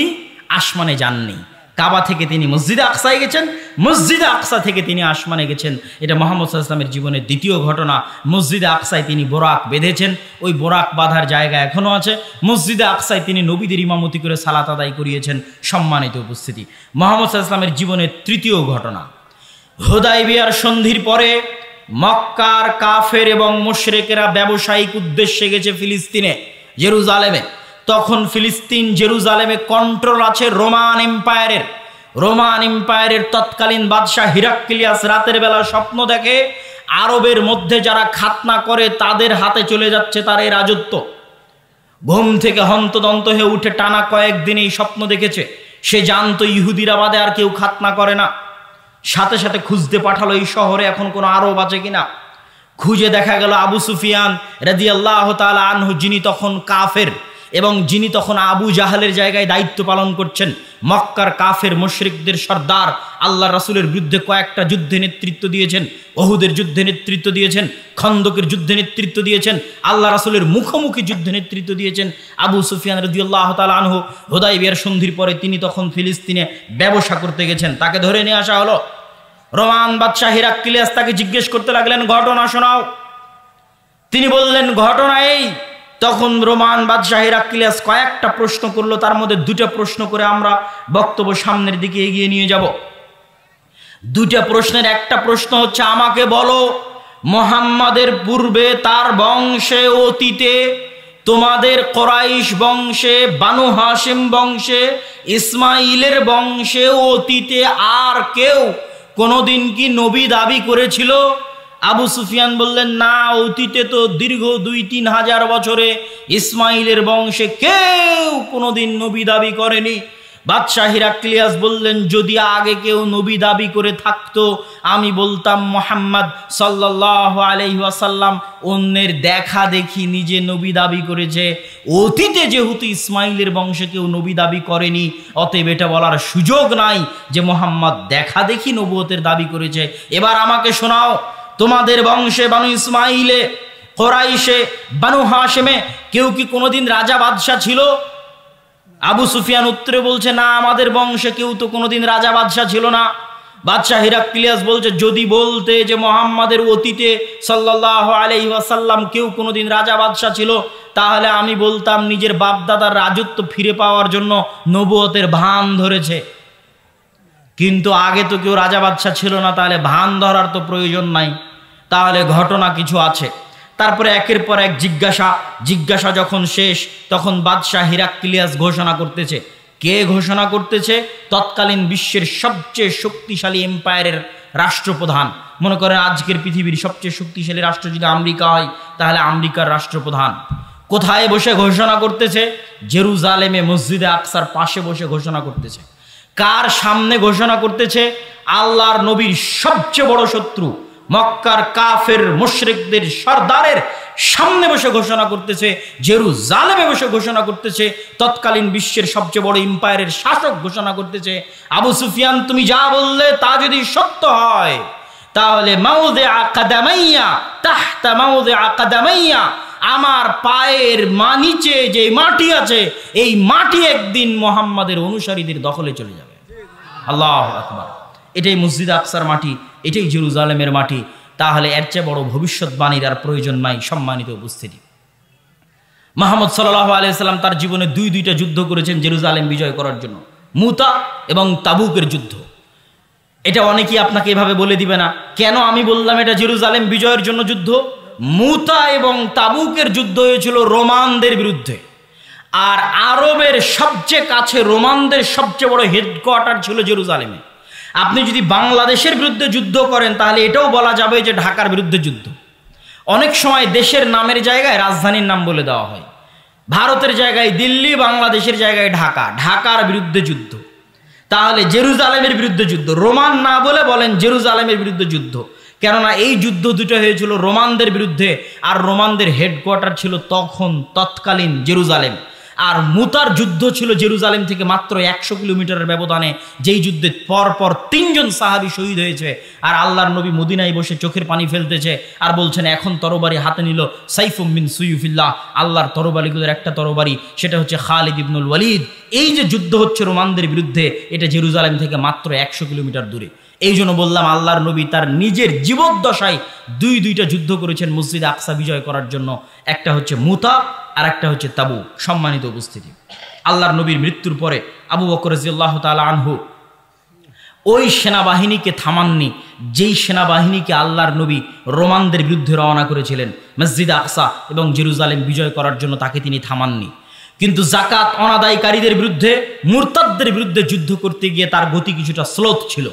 আসমানে যাননি। কাবা থেকে তিনি মসজিদে আকসায় গেছেন, মসজিদে আকসা থেকে তিনি আসমানে গেছেন। এটা মুহাম্মদ সাল্লাল্লাহু আলাইহি ওয়াসাল্লামের জীবনের দ্বিতীয় ঘটনা। মসজিদে আকসায় তিনি বোরাক বেঁধেছেন, ওই বোরাক বাঁধার জায়গা এখনো আছে। মসজিদে আকসায় তিনি নবীদের ইমামতি করে সালাত আদায় করিয়েছেন। সম্মানিত উপস্থিতি, মুহাম্মদ সাল্লাল্লাহু আলাইহি ওয়াসাল্লামের জীবনের তৃতীয় ঘটনা, হুদায়বিয়ার সন্ধির পরে মক্কার কাফের এবং মুশরিকেরা ব্যবসায়িক উদ্দেশ্যে গেছে ফিলিস্তিনে, জেরুজালেমে। তখন ফিলিস্তিন জেরুজালেমে কন্ট্রোল আছে রোমান এম্পায়ারের। রোমান এম্পায়ারের তৎকালীন বাদশাহ হিরাক্লিয়াস রাতের বেলা স্বপ্ন দেখে আরবের মধ্যে যারা খাতনা করে তাদের হাতে চলে যাচ্ছে তার এই রাজত্ব। ঘুম থেকে হন্তদন্ত হয়ে উঠে টানা কয়েকদিন এই স্বপ্ন দেখেছে। সে জানতো ইহুদিরা বাদে আর কেউ খাতনা করে না। সাথে সাথে খুঁজতে পাঠালো এই শহরে এখন কোনো আরব আছে কিনা। খুঁজে দেখা গেল আবু সুফিয়ান রাদিয়াল্লাহু তাআলা আনহু, যিনি তখন কাফের এবং যিনি তখন আবু জাহালের জায়গায় দায়িত্ব পালন করছেন, মক্কার কাফের মুশরিকদের সর্দার, আল্লাহ রাসূলের বিরুদ্ধে কয়েকটা যুদ্ধে নেতৃত্ব দিয়েছেন, ওহুদের যুদ্ধে নেতৃত্ব দিয়েছেন, খন্দকের যুদ্ধে নেতৃত্ব দিয়েছেন, আল্লাহ রাসূলের মুখোমুখি যুদ্ধে নেতৃত্ব দিয়েছেন আবু সুফিয়ান রাদিয়াল্লাহু তাআলা আনহু। হুদায়বিয়ার সন্ধির পরে তিনি তখন ফিলিস্তিনে ব্যবসা করতে গেছেন, তাকে ধরে নিয়ে আসা হলো। রোমান বাদশাহ হিরাক্লিয়াস তাকে জিজ্ঞেস করতে লাগলেন, ঘটনা শোনাও। তিনি বললেন, ঘটনা এই। তখন রোমান বাদশাহ হিরাক্লিয়াস কয়েকটা প্রশ্ন করলো, তার মধ্যে দুটা প্রশ্ন করে আমরা বক্তব্য সামনের দিকে এগিয়ে নিয়ে যাব। দুটা প্রশ্নের একটা প্রশ্ন হচ্ছে, আমাকে বলো মুহাম্মাদের পূর্বে তার বংশে অতীতে তোমাদের কুরাইশ বংশে, বানু হাশিম বংশে, ইসমাইলের বংশে অতীতে আর কেউ কোনোদিন কি নবী দাবি করেছিল? আবু সুফিয়ান বললেন, না, অতীতে তো দীর্ঘ 2-3 হাজার বছরে ইসমাইলের বংশে কেউ কোনোদিন নবী দাবি করেনি। বাদশাহ হিরাক্লিয়াস বললেন, যদি আগে কেউ নবী দাবি করে থাকতো আমি বলতাম মুহাম্মদ সাল্লাল্লাহু আলাইহি ওয়াসাল্লাম অন্যের দেখা দেখি নিজে নবী দাবি করেছে। অতীতে যেহেতু ইসমাইলের বংশে কেউ নবী দাবি করেনি, অতএব এটা বলার সুযোগ নাই যে মুহাম্মদ দেখা দেখি নবুয়তের দাবি করেছে। এবার আমাকে শোনাও, তোমাদের বংশে বানু ইসমাইলে, কুরাইশে, বানু হাশিমে কেউ কি কোনোদিন রাজা বাদশাহ ছিল? আবু সুফিয়ান উত্তরে বলছে, না, আমাদের বংশে কেউ তো কোনোদিন রাজা বাদশাহ ছিল না। বাদশাহ হিরাক্লিয়াস বলছে, যদি বলতে যে মুহাম্মাদের অতীতে সাল্লাল্লাহু আলাইহি ওয়াসাল্লাম কেউ কোনোদিন রাজা বাদশাহ ছিল, তাহলে আমি বলতাম নিজের বাপদাদার রাজত্ব ফিরে পাওয়ার জন্য নবুয়তের ভান ধরেছে। কিন্তু আগে তো কেউ রাজা বাদশাহ ছিল না, তাহলে ভান ধরার তো প্রয়োজন নাই, তাহলে ঘটনা কিছু আছে। তারপরে একের পর এক জিজ্ঞাসা যখন শেষ, তখন বাদশাহ হিরাক্লিয়াস ঘোষণা করতেছে। কে ঘোষণা করতেছে? তৎকালীন বিশ্বের সবচেয়ে শক্তিশালী এম্পায়ারের রাষ্ট্রপ্রধান। মনে করেন আজকের পৃথিবীর সবচেয়ে শক্তিশালী রাষ্ট্র যদি আমেরিকা হয়, তাহলে আমেরিকার রাষ্ট্রপ্রধান কোথায় বসে ঘোষণা করতেছে? জেরুজালেমে মসজিদে আকসার পাশে বসে ঘোষণা করতেছে। কার সামনে ঘোষণা করতেছে? আল্লাহর নবীর সবচেয়ে বড় শত্রু মক্কার কাফের মুশরিকদের সর্দারের সামনে বসে ঘোষণা করতেছে, জেরুজালেমে বসে ঘোষণা করতেছে। তৎকালীন বিশ্বের সবচেয়ে বড় এম্পায়ারের শাসক ঘোষণা করতেছে, আবু সুফিয়ান তুমি যা বললে তা যদি সত্য হয়, তাহলে মাউযিআ কাদামাইয়া তাহতা মাউযিআ কাদামাইয়া, আমার পায়ের নিচে যে মাটি আছে এই মাটি একদিন মুহাম্মাদের অনুসারীদের দখলে চলে যাবে। আল্লাহু আকবার। এটাই মসজিদ আকসার মাটি, এটাই জেরুজালেমের মাটি। তাহলে এর চেয়ে বড় ভবিষ্যৎবাণীর আর প্রয়োজন নাই। সম্মানিত উপস্থিতি, মুহাম্মদ সাল্লাল্লাহু আলাইহি সাল্লাম তার জীবনে দুইটা যুদ্ধ করেছেন জেরুজালেম বিজয় করার জন্য, মুতা এবং তাবুকের যুদ্ধ। এটা অনেকেই আপনাকে এভাবে বলে দিবে না। কেন আমি বললাম এটা জেরুজালেম বিজয়ের জন্য যুদ্ধ? মুতা এবং তাবুকের যুদ্ধ হয়েছিল রোমানদের বিরুদ্ধে, আর আরবের সবচেয়ে কাছে রোমানদের সবচেয়ে বড় হেডকোয়ার্টার ছিল জেরুজালেমে। আপনি যদি বাংলাদেশের বিরুদ্ধে যুদ্ধ করেন, তাহলে এটাও বলা যাবে যে ঢাকার বিরুদ্ধে যুদ্ধ। অনেক সময় দেশের নামের জায়গায় রাজধানীর নাম বলে দেওয়া হয়। ভারতের জায়গায় দিল্লি, বাংলাদেশের জায়গায় ঢাকা, ঢাকার বিরুদ্ধে যুদ্ধ। তাহলে জেরুজালেমের বিরুদ্ধে যুদ্ধ, রোমান না বলে বলেন জেরুজালেমের বিরুদ্ধে যুদ্ধ। কেননা এই যুদ্ধ দুটো হয়েছিল রোমানদের বিরুদ্ধে, আর রোমানদের হেডকোয়ার্টার ছিল তৎকালীন জেরুজালেম। আর মুতার যুদ্ধ ছিল জেরুজালেম থেকে মাত্র 100 কিলোমিটারের ব্যবধানে, যেই যুদ্ধে পরপর 3 জন সাহাবী শহীদ হয়েছে। আর আল্লাহর নবী মদিনায় বসে চোখের পানি ফেলতেছে আর বলছেন, এখন তরবারি হাতে নিল সাইফুম মিন সুয়ুফিল্লাহ, আল্লাহর তরবারিগুলোর একটা তরবারি, সেটা হচ্ছে খালিদ ইবনুল ওয়ালিদ। এই যে যুদ্ধ হচ্ছে রোমানদের বিরুদ্ধে, এটা জেরুজালেম থেকে মাত্র 100 কিলোমিটার দূরে। এই জন্য বললাম আল্লাহর নবী তার নিজের জীবদ্দশায় দুইটা যুদ্ধ করেছেন মসজিদ আকসা বিজয় করার জন্য। একটা হচ্ছে মুতা আর একটা হচ্ছে তাবুক। সম্মানিত উপস্থিতি, আল্লাহর নবীর মৃত্যুর পরে আবু বকর রাদিয়াল্লাহু তাআলা আনহু ওই সেনাবাহিনীকে থামাননি, যেই সেনাবাহিনীকে আল্লাহর নবী রোমানদের বিরুদ্ধে রওনা করেছিলেন মসজিদ আকসা এবং জেরুজালেম বিজয় করার জন্য, তাকে তিনি থামাননি। কিন্তু যাকাত অনাদায়কারীদের বিরুদ্ধে, মুরতাদদের বিরুদ্ধে যুদ্ধ করতে গিয়ে তার গতি কিছুটা স্লোথ ছিল।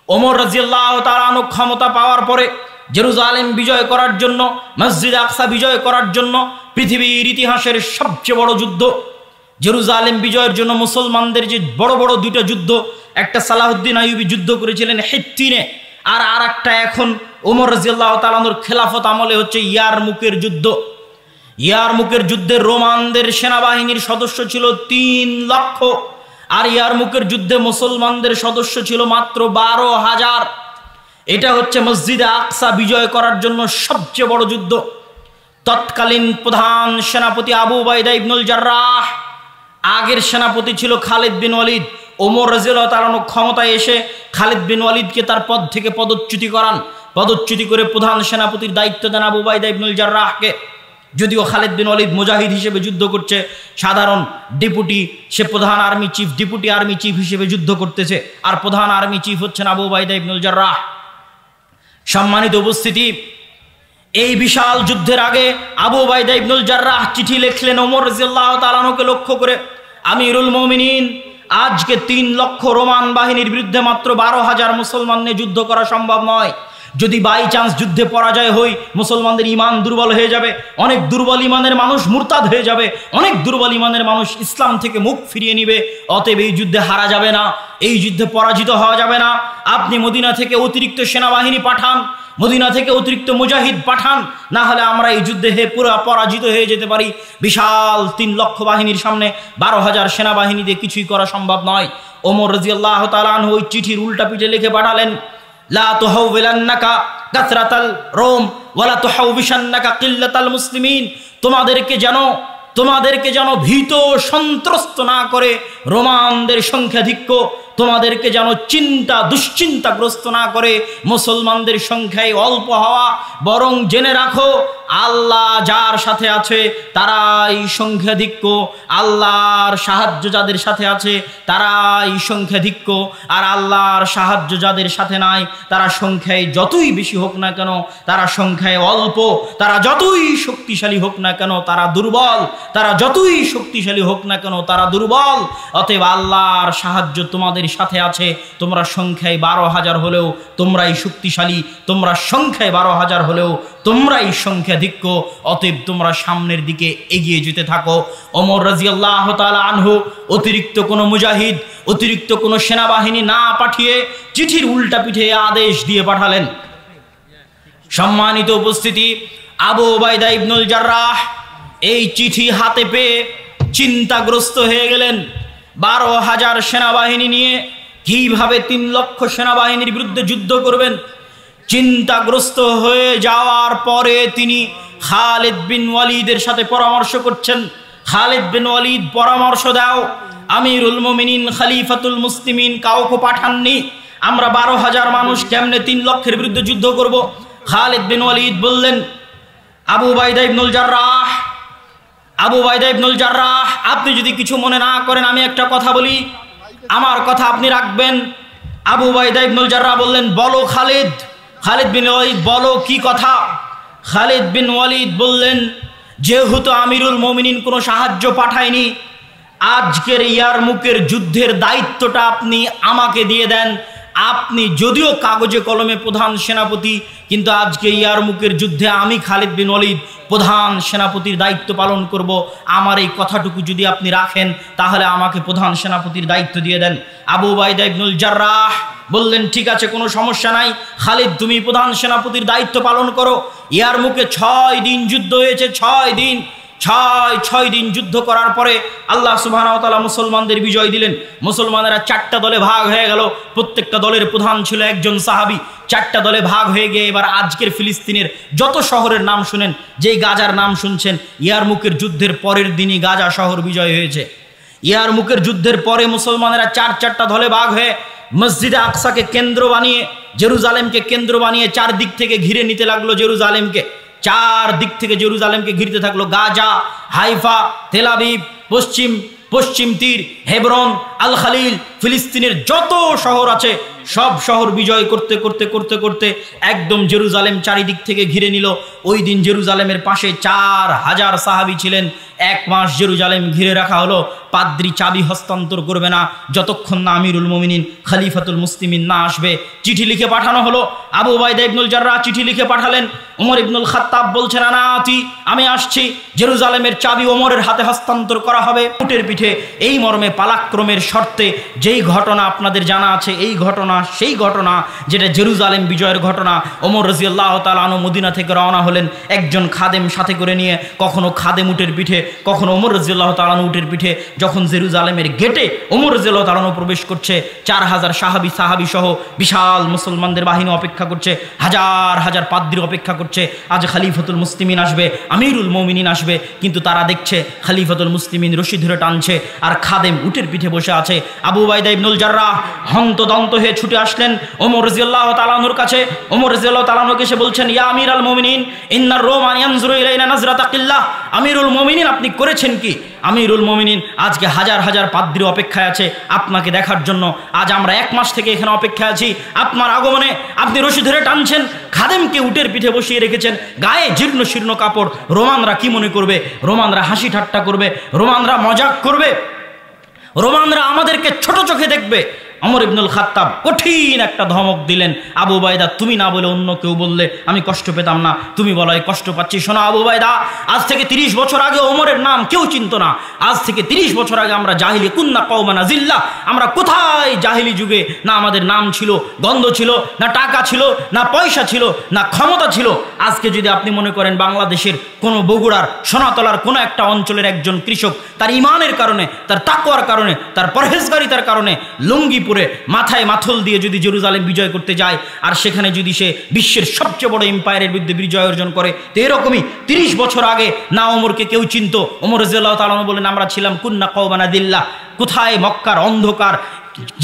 ওমর রাদিয়াল্লাহু তাআলা আনহু ক্ষমতা পাওয়ার পরে জেরুজালেম বিজয় করার জন্য, মসজিদ আকসা বিজয় করার জন্য, পৃথিবীর ইতিহাসের সবচেয়ে বড় যুদ্ধ জেরুজালেম বিজয়ের জন্য মুসলমানদের যে বড় বড় দুইটা যুদ্ধ, একটা সালাহুদ্দিন আইয়ুবী যুদ্ধ করেছিলেন হিত্তিনে, আর একটা এখন ওমর রাদিয়াল্লাহু তাআলা আনহুর খেলাফত আমলে হচ্ছে ইয়ারমুকের যুদ্ধ। ইয়ারমুকের যুদ্ধে রোমানদের সেনাবাহিনীর সদস্য ছিল 3 লক্ষ, আর ইয়ারমুকের যুদ্ধে মুসলমানদের সদস্য ছিল মাত্র 12,000। এটা হচ্ছে মসজিদে আকসা বিজয় করার জন্য সবচেয়ে বড় যুদ্ধ। তৎকালীন প্রধান সেনাপতি আবু উবাইদা ইবনুল জাররাহ, আগের সেনাপতি ছিল খালিদ বিন ওয়ালিদ। ওমর রাদিয়াল্লাহু তাআলা ক্ষমতায় এসে খালিদ বিন ওয়ালিদকে তার পদ থেকে পদচ্যুতি করান। পদচ্যুতি করে প্রধান সেনাপতির দায়িত্ব দেন আবু উবাইদা ইবনুল জাররাহকে। যদিও খালিদ বিন ওয়ালিদ মুজাহিদ হিসেবে যুদ্ধ করছে, সাধারণ ডেপুটি, সে প্রধান army chief, deputy army chief হিসেবে যুদ্ধ করতেছে, আর প্রধান আর্মি চিফ হচ্ছেন আবু উবাইদা ইবনুল জাররাহ। সম্মানিত উপস্থিতি, এই বিশাল যুদ্ধের আগে আবু উবাইদা ইবনুল জাররাহ চিঠি লিখলেন ওমর রাদিয়াল্লাহু তাআলা আনহুকে লক্ষ্য করে, আমিরুল মুমিনিন, আজকে 3 লক্ষ রোমান বাহিনীর বিরুদ্ধে মাত্র 12,000 মুসলমান নিয়ে যুদ্ধ করা সম্ভব নয়। যদি বাই চান্স যুদ্ধে পরাজয় হই, মুসলমানদের ইমান দুর্বল হয়ে যাবে, অনেক দুর্বল ইমানের মানুষ মুরতাদ হয়ে যাবে, অনেক দুর্বল ইমানের মানুষ ইসলাম থেকে মুখ ফিরিয়ে নিবে। অতএব এই যুদ্ধে হারা যাবে না, এই যুদ্ধে পরাজিত হওয়া যাবে না। আপনি মদিনা থেকে অতিরিক্ত সেনাবাহিনী পাঠান, মদিনা থেকে অতিরিক্ত মুজাহিদ পাঠান, না হলে আমরা এই যুদ্ধে পুরো পরাজিত হয়ে যেতে পারি। বিশাল 3 লক্ষ বাহিনীর সামনে 12,000 সেনাবাহিনী দিয়ে কিছুই করা সম্ভব নয়। ওমর রাদিয়াল্লাহু তাআলা আনহু ওই চিঠির উল্টা পিঠে লিখে পাঠালেন, লা তুহাউবিলান্নাকা কাসরাতাল রোম ওয়ালা তুহাউবিশান্নাকা কিল্লাতাল মুসলিমিন। তোমাদেরকে যেন ভীত সন্ত্রস্ত না করে রোমানদের সংখ্যাধিক্য, তোমাদেরকে যেন দুশ্চিন্তাগ্রস্ত না করে মুসলমানদের সংখ্যায় অল্প হওয়া, বরং জেনে রাখো আল্লাহ যার সাথে আছে তারাই সংখ্যাধিক্য, আল্লাহর সাহায্য যাদের সাথে আছে তারাই সংখ্যাধিক্য, আর আল্লাহর সাহায্য যাদের সাথে নাই তারা সংখ্যায় যতই বেশি হোক না কেন তারা সংখ্যায় অল্প, তারা যতই শক্তিশালী হোক না কেন তারা দুর্বল, তারা যতই শক্তিশালী হোক না কেন তারা দুর্বল। অতএব আল্লাহর সাহায্য তোমাদের সাথে আছে। তোমরা সংখ্যায় 12,000 হলেও তোমরাই শক্তিশালী, তোমরা সংখ্যায় 12,000 হলেও তোমরাই সংখ্যাধিক্য। অতএব তোমরা সামনের দিকে এগিয়ে যেতে থাকো। ওমর রাদিয়াল্লাহু তাআলা আনহু অতিরিক্ত কোনো মুজাহিদ, অতিরিক্ত কোনো সেনাবাহিনী না পাঠিয়ে চিঠির উল্টা পিঠে আদেশ দিয়ে পাঠালেন। সম্মানিত উপস্থিতি, আবু উবাইদা ইবনুল জাররাহ এই চিঠি হাতে পেয়ে চিন্তাগ্রস্ত হয়ে গেলেন। 12,000 সেনাবাহিনী নিয়ে কিভাবে 3 লক্ষ সেনাবাহিনীর বিরুদ্ধে যুদ্ধ করবেন? চিন্তাগ্রস্ত হয়ে যাওয়ার পরে তিনি খালিদ বিন ওয়ালিদের সাথে পরামর্শ করছেন। খালিদ বিন ওয়ালিদ পরামর্শ দাও, আমিরুল মুমিনিন খলিফাতুল মুসলিমিন কাউকে পাঠাননি, আমরা 12,000 মানুষ কেমনে 3 লক্ষের বিরুদ্ধে যুদ্ধ করব? খালিদ বিন ওয়ালিদ বললেন, আবু উবাইদা ইবনুল জাররাহ, আপনি যদি কিছু মনে না করেন আমি একটা কথা বলি, আমার কথা আপনি রাখবেন। আবু উবাইদা ইবনুল জাররাহ বললেন, বলো খালিদ। খালিদ বিন ওয়ালিদ, বলো কি কথা? খালিদ বিন ওয়ালিদ বললেন, যেহেতু আমিরুল মুমিনিন কোনো সাহায্য পাঠায়নি, আজকের ইয়ারমুকের যুদ্ধের দায়িত্বটা আপনি আমাকে দিয়ে দেন। আপনি যদিও কাগজে কলমে প্রধান সেনাপতি, কিন্তু আজকে ইয়ারমুকের যুদ্ধে আমি খালিদ বিন ওয়ালিদ প্রধান সেনাপতির দায়িত্ব পালন করব। আমার এই কথাটুকু যদি আপনি রাখেন তাহলে আমাকে প্রধান সেনাপতির দায়িত্ব দিয়ে দেন। আবু উবাইদা ইবনুল জাররাহ বললেন, ঠিক আছে, কোনো সমস্যা নাই, খালিদ তুমি প্রধান সেনাপতির দায়িত্ব পালন করো। ইয়ারমুকে 6 দিন যুদ্ধ হয়েছে, 6 দিন যুদ্ধ করার পরে আল্লাহ সুবহানাহু ওয়া তাআলা মুসলমানদের বিজয় দিলেন। মুসলমানেরা 4টা দলে ভাগ হয়ে গেল, প্রত্যেকটা দলের প্রধান ছিল একজন সাহাবী। 4টা দলে ভাগ হয়ে গিয়ে এবার আজকের ফিলিস্তিনের যত শহরের নাম শুনেন, যেই গাজার নাম শুনছেন, ইয়ারমুকের যুদ্ধের পরের দিনই গাজা শহর বিজয় হয়েছে। ইয়ারমুকের যুদ্ধের পরে মুসলমানেরা 4টা দলে ভাগ হয়ে মসজিদে আকসাকে কেন্দ্র বানিয়ে, জেরুজালেমকে কেন্দ্র বানিয়ে 4 দিক থেকে ঘিরে নিতে লাগলো জেরুজালেমকে। 4 দিক থেকে জেরুজালেমকে ঘিরতে থাকলো। গাজা, হাইফা, তেল আবিব, পশ্চিম তীর, হেবরন, আল খালিল, ফিলিস্তিনের যত শহর আছে সব শহর বিজয় করতে করতে করতে করতে একদম জেরুজালেম চারিদিক থেকে ঘিরে নিল। ওই দিন জেরুজালেমের পাশে 4,000 সাহাবী ছিলেন। 1 মাস জেরুজালেম ঘিরে রাখা হলো। পাদ্রী চাবি হস্তান্তর করবে না যতক্ষণ না আমিরুল মুমিনিন খলিফাতুল মুসলিমিন না আসবে। চিঠি লিখে পাঠানো হলো। আবু উবাইদা ইবনুল জাররাহ চিঠি লিখে পাঠালেন। ওমর ইবনুল খাত্তাব বলছেন, আমি আসছি, জেরুজালেমের চাবি ওমরের হাতে হস্তান্তর করা হবে উটের পিঠে। এই মর্মে পালাক্রমের শর্তে যেই ঘটনা আপনাদের জানা আছে, এই ঘটনা সেই ঘটনা যেটা জেরুজালেম বিজয়ের ঘটনা। ওমর রাদিয়াল্লাহু তাআলা আনহু মদিনা থেকে রওনা হলেন একজন খাদেম সাথে করে নিয়ে, কখনো খাদেম উটের পিঠে, কখনো ওমর রাদিয়াল্লাহু তাআলা আনহু উটের পিঠে। যখন জেরুজালেমের গেটে ওমর রাদিয়াল্লাহু তাআলা আনহু প্রবেশ করছে, 4000 সাহাবী সহ বিশাল মুসলমানদের বাহিনী অপেক্ষা করছে, হাজার হাজার পাদ্রী অপেক্ষা করছে, আজ খলিফাতুল মুসলিমিন আসবে, আমিরুল মুমিনিন আসবে। কিন্তু তারা দেখছে খলিফাতুল মুসলিমিন রশি ধরে টানছে আর খাদেম উটের পিঠে বসে আছে। আবু উবাইদা ইবনুল জাররাহ হন্তদন্ত হয়ে ছুটে আসলেন ওমর রাদিয়াল্লাহু তাআলা আনহুর কাছে। ওমর রাদিয়াল্লাহু তাআলা আনহুকে এসে বলছেন, ইয়া আমিরাল মুমিনিন ইন্নার রোমান ইয়ানজুরু ইলাইনা নাজরাতা কিল্লাহ। আমিরুল মুমিনিন, আপনি করেছেন কি? আমিরুল মুমিনিন, আজকে হাজার হাজার পাদ্রী অপেক্ষায় আছে আপনাকে দেখার জন্য। আজ আমরা 1 মাস থেকে এখানে অপেক্ষায় আছি আপনার আগমনে। আপনি রশি ধরে টানছেন, খাদেমকে উটের পিঠে বসিয়ে রেখেছেন, গায়ে জীর্ণ শীর্ণ কাপড়। রোমানরা কি মনে করবে? রোমানরা হাসি ঠাট্টা করবে, রোমানরা মজাক করবে, রোমানরা আমাদেরকে ছোট চোখে দেখবে। ওমর ইবনুল খাত্তাব কঠিন একটা ধমক দিলেন, আবু উবাইদা তুমি না বলে অন্য কেউ বললে আমি কষ্ট পেতাম না, তুমি বলো এই কষ্ট পাচ্ছি। শোনো আবু উবাইদা, আজ থেকে 30 বছর আগে ওমরের নাম কেউ চিনত না। আজ থেকে 30 বছর আগে আমরা জাহিলি কুন্না কওমানা জিল্লাহ, আমরা কোথায় জাহিলি যুগে না আমাদের নাম ছিল, গন্ধ ছিল, না টাকা ছিল, না পয়সা ছিল, না ক্ষমতা ছিল। আজকে যদি আপনি মনে করেন বাংলাদেশের কোনো বগুড়ার সোনাতলার কোনো একটা অঞ্চলের একজন কৃষক তার ইমানের কারণে, তার তাকওয়ার কারণে, তার পরহেজগারিতার কারণে লুঙ্গি পরে মাথায় মাথল দিয়ে যদি জেরুজালেম বিজয় করতে যায়, আর সেখানে যদি সে বিশ্বের সবচেয়ে বড় এম্পায়ারের বিরুদ্ধে বিজয় অর্জন করে, তো এরকমই 30 বছর আগে না ওমরকে কেউ চিনত। ওমর রাদিয়াল্লাহু তাআলা আনহু বলেন, আমরা ছিলাম কুন্না কওমানা দিল্লাহ, কোথায় মক্কার অন্ধকার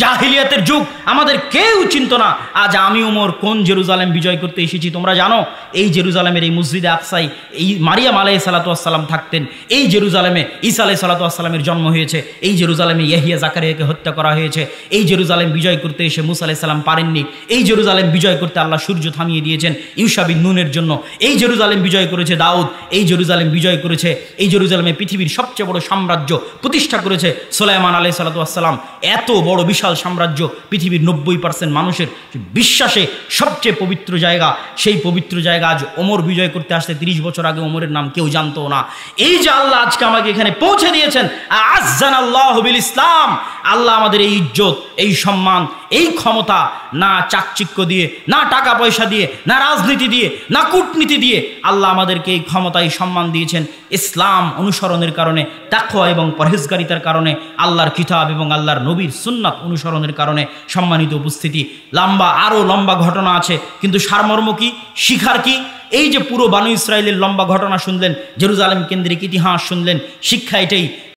জাহিলিয়াতের যুগ, আমাদের কেউ চিনত না। আজ আমি ওমর কোন জেরুজালেম বিজয় করতে এসেছি তোমরা জানো? এই জেরুজালেমের এই মসজিদে আকসাই এই মারিয়াম আলাইহিস সালাতু ওয়াস সালাম থাকতেন, এই জেরুজালেমে ঈসা আলাইহিস সালাতু ওয়াস সালামের জন্ম হয়েছে, এই জেরুজালেমে ইয়াহিয়া জাকারিয়াকে হত্যা করা হয়েছে, এই জেরুজালেম বিজয় করতে এসে মুসা আলাইহিস সালাম পারেননি, এই জেরুজালেম বিজয় করতে আল্লাহ সূর্য থামিয়ে দিয়েছেন ইউশা বিন নুনের জন্য, এই জেরুজালেম বিজয় করেছে দাউদ, এই জেরুজালেম বিজয় করেছে, এই জেরুজালেমে পৃথিবীর সবচেয়ে বড় সাম্রাজ্য প্রতিষ্ঠা করেছে সুলাইমান আলাইহিস সালাতু ওয়াস সালাম। এত বড় বিশাল সাম্রাজ্য, পৃথিবীর 90% মানুষের বিশ্বাসে সবচেয়ে পবিত্র জায়গা, সেই পবিত্র জায়গা আজ ওমর বিজয় করতে আসতে 30 বছর আগে ওমরের নাম কেউ জানতো না। এই যে আল্লাহ আজকে আমাকে এখানে পৌঁছে দিয়েছেন, আযযানাল্লাহু বিল ইসলাম, আল্লাহ আমাদের এই ইজ্জত, এই সম্মান, এই ক্ষমতা না চাকচিক্য দিয়ে, না টাকা পয়সা দিয়ে, না রাজনীতি দিয়ে, না কূটনীতি দিয়ে, আল্লাহ আমাদেরকে এই ক্ষমতা, এই সম্মান দিয়েছেন ইসলাম অনুসরণের কারণে, তাকওয়া এবং পরহেজগারিতার কারণে, আল্লাহর কিতাব এবং আল্লাহর নবীর সুন্নাত অনুসরণের কারণে। সম্মানিত উপস্থিতি, আরো লম্বা ঘটনা আছে, কিন্তু সারমর্ম কি, শিখার কি? এই যে পুরো বানু ইসরাইলের লম্বা ঘটনা শুনলেন, জেরুজালেম কেন্দ্রিক ইতিহাস শুনলেন, শিক্ষা এটাই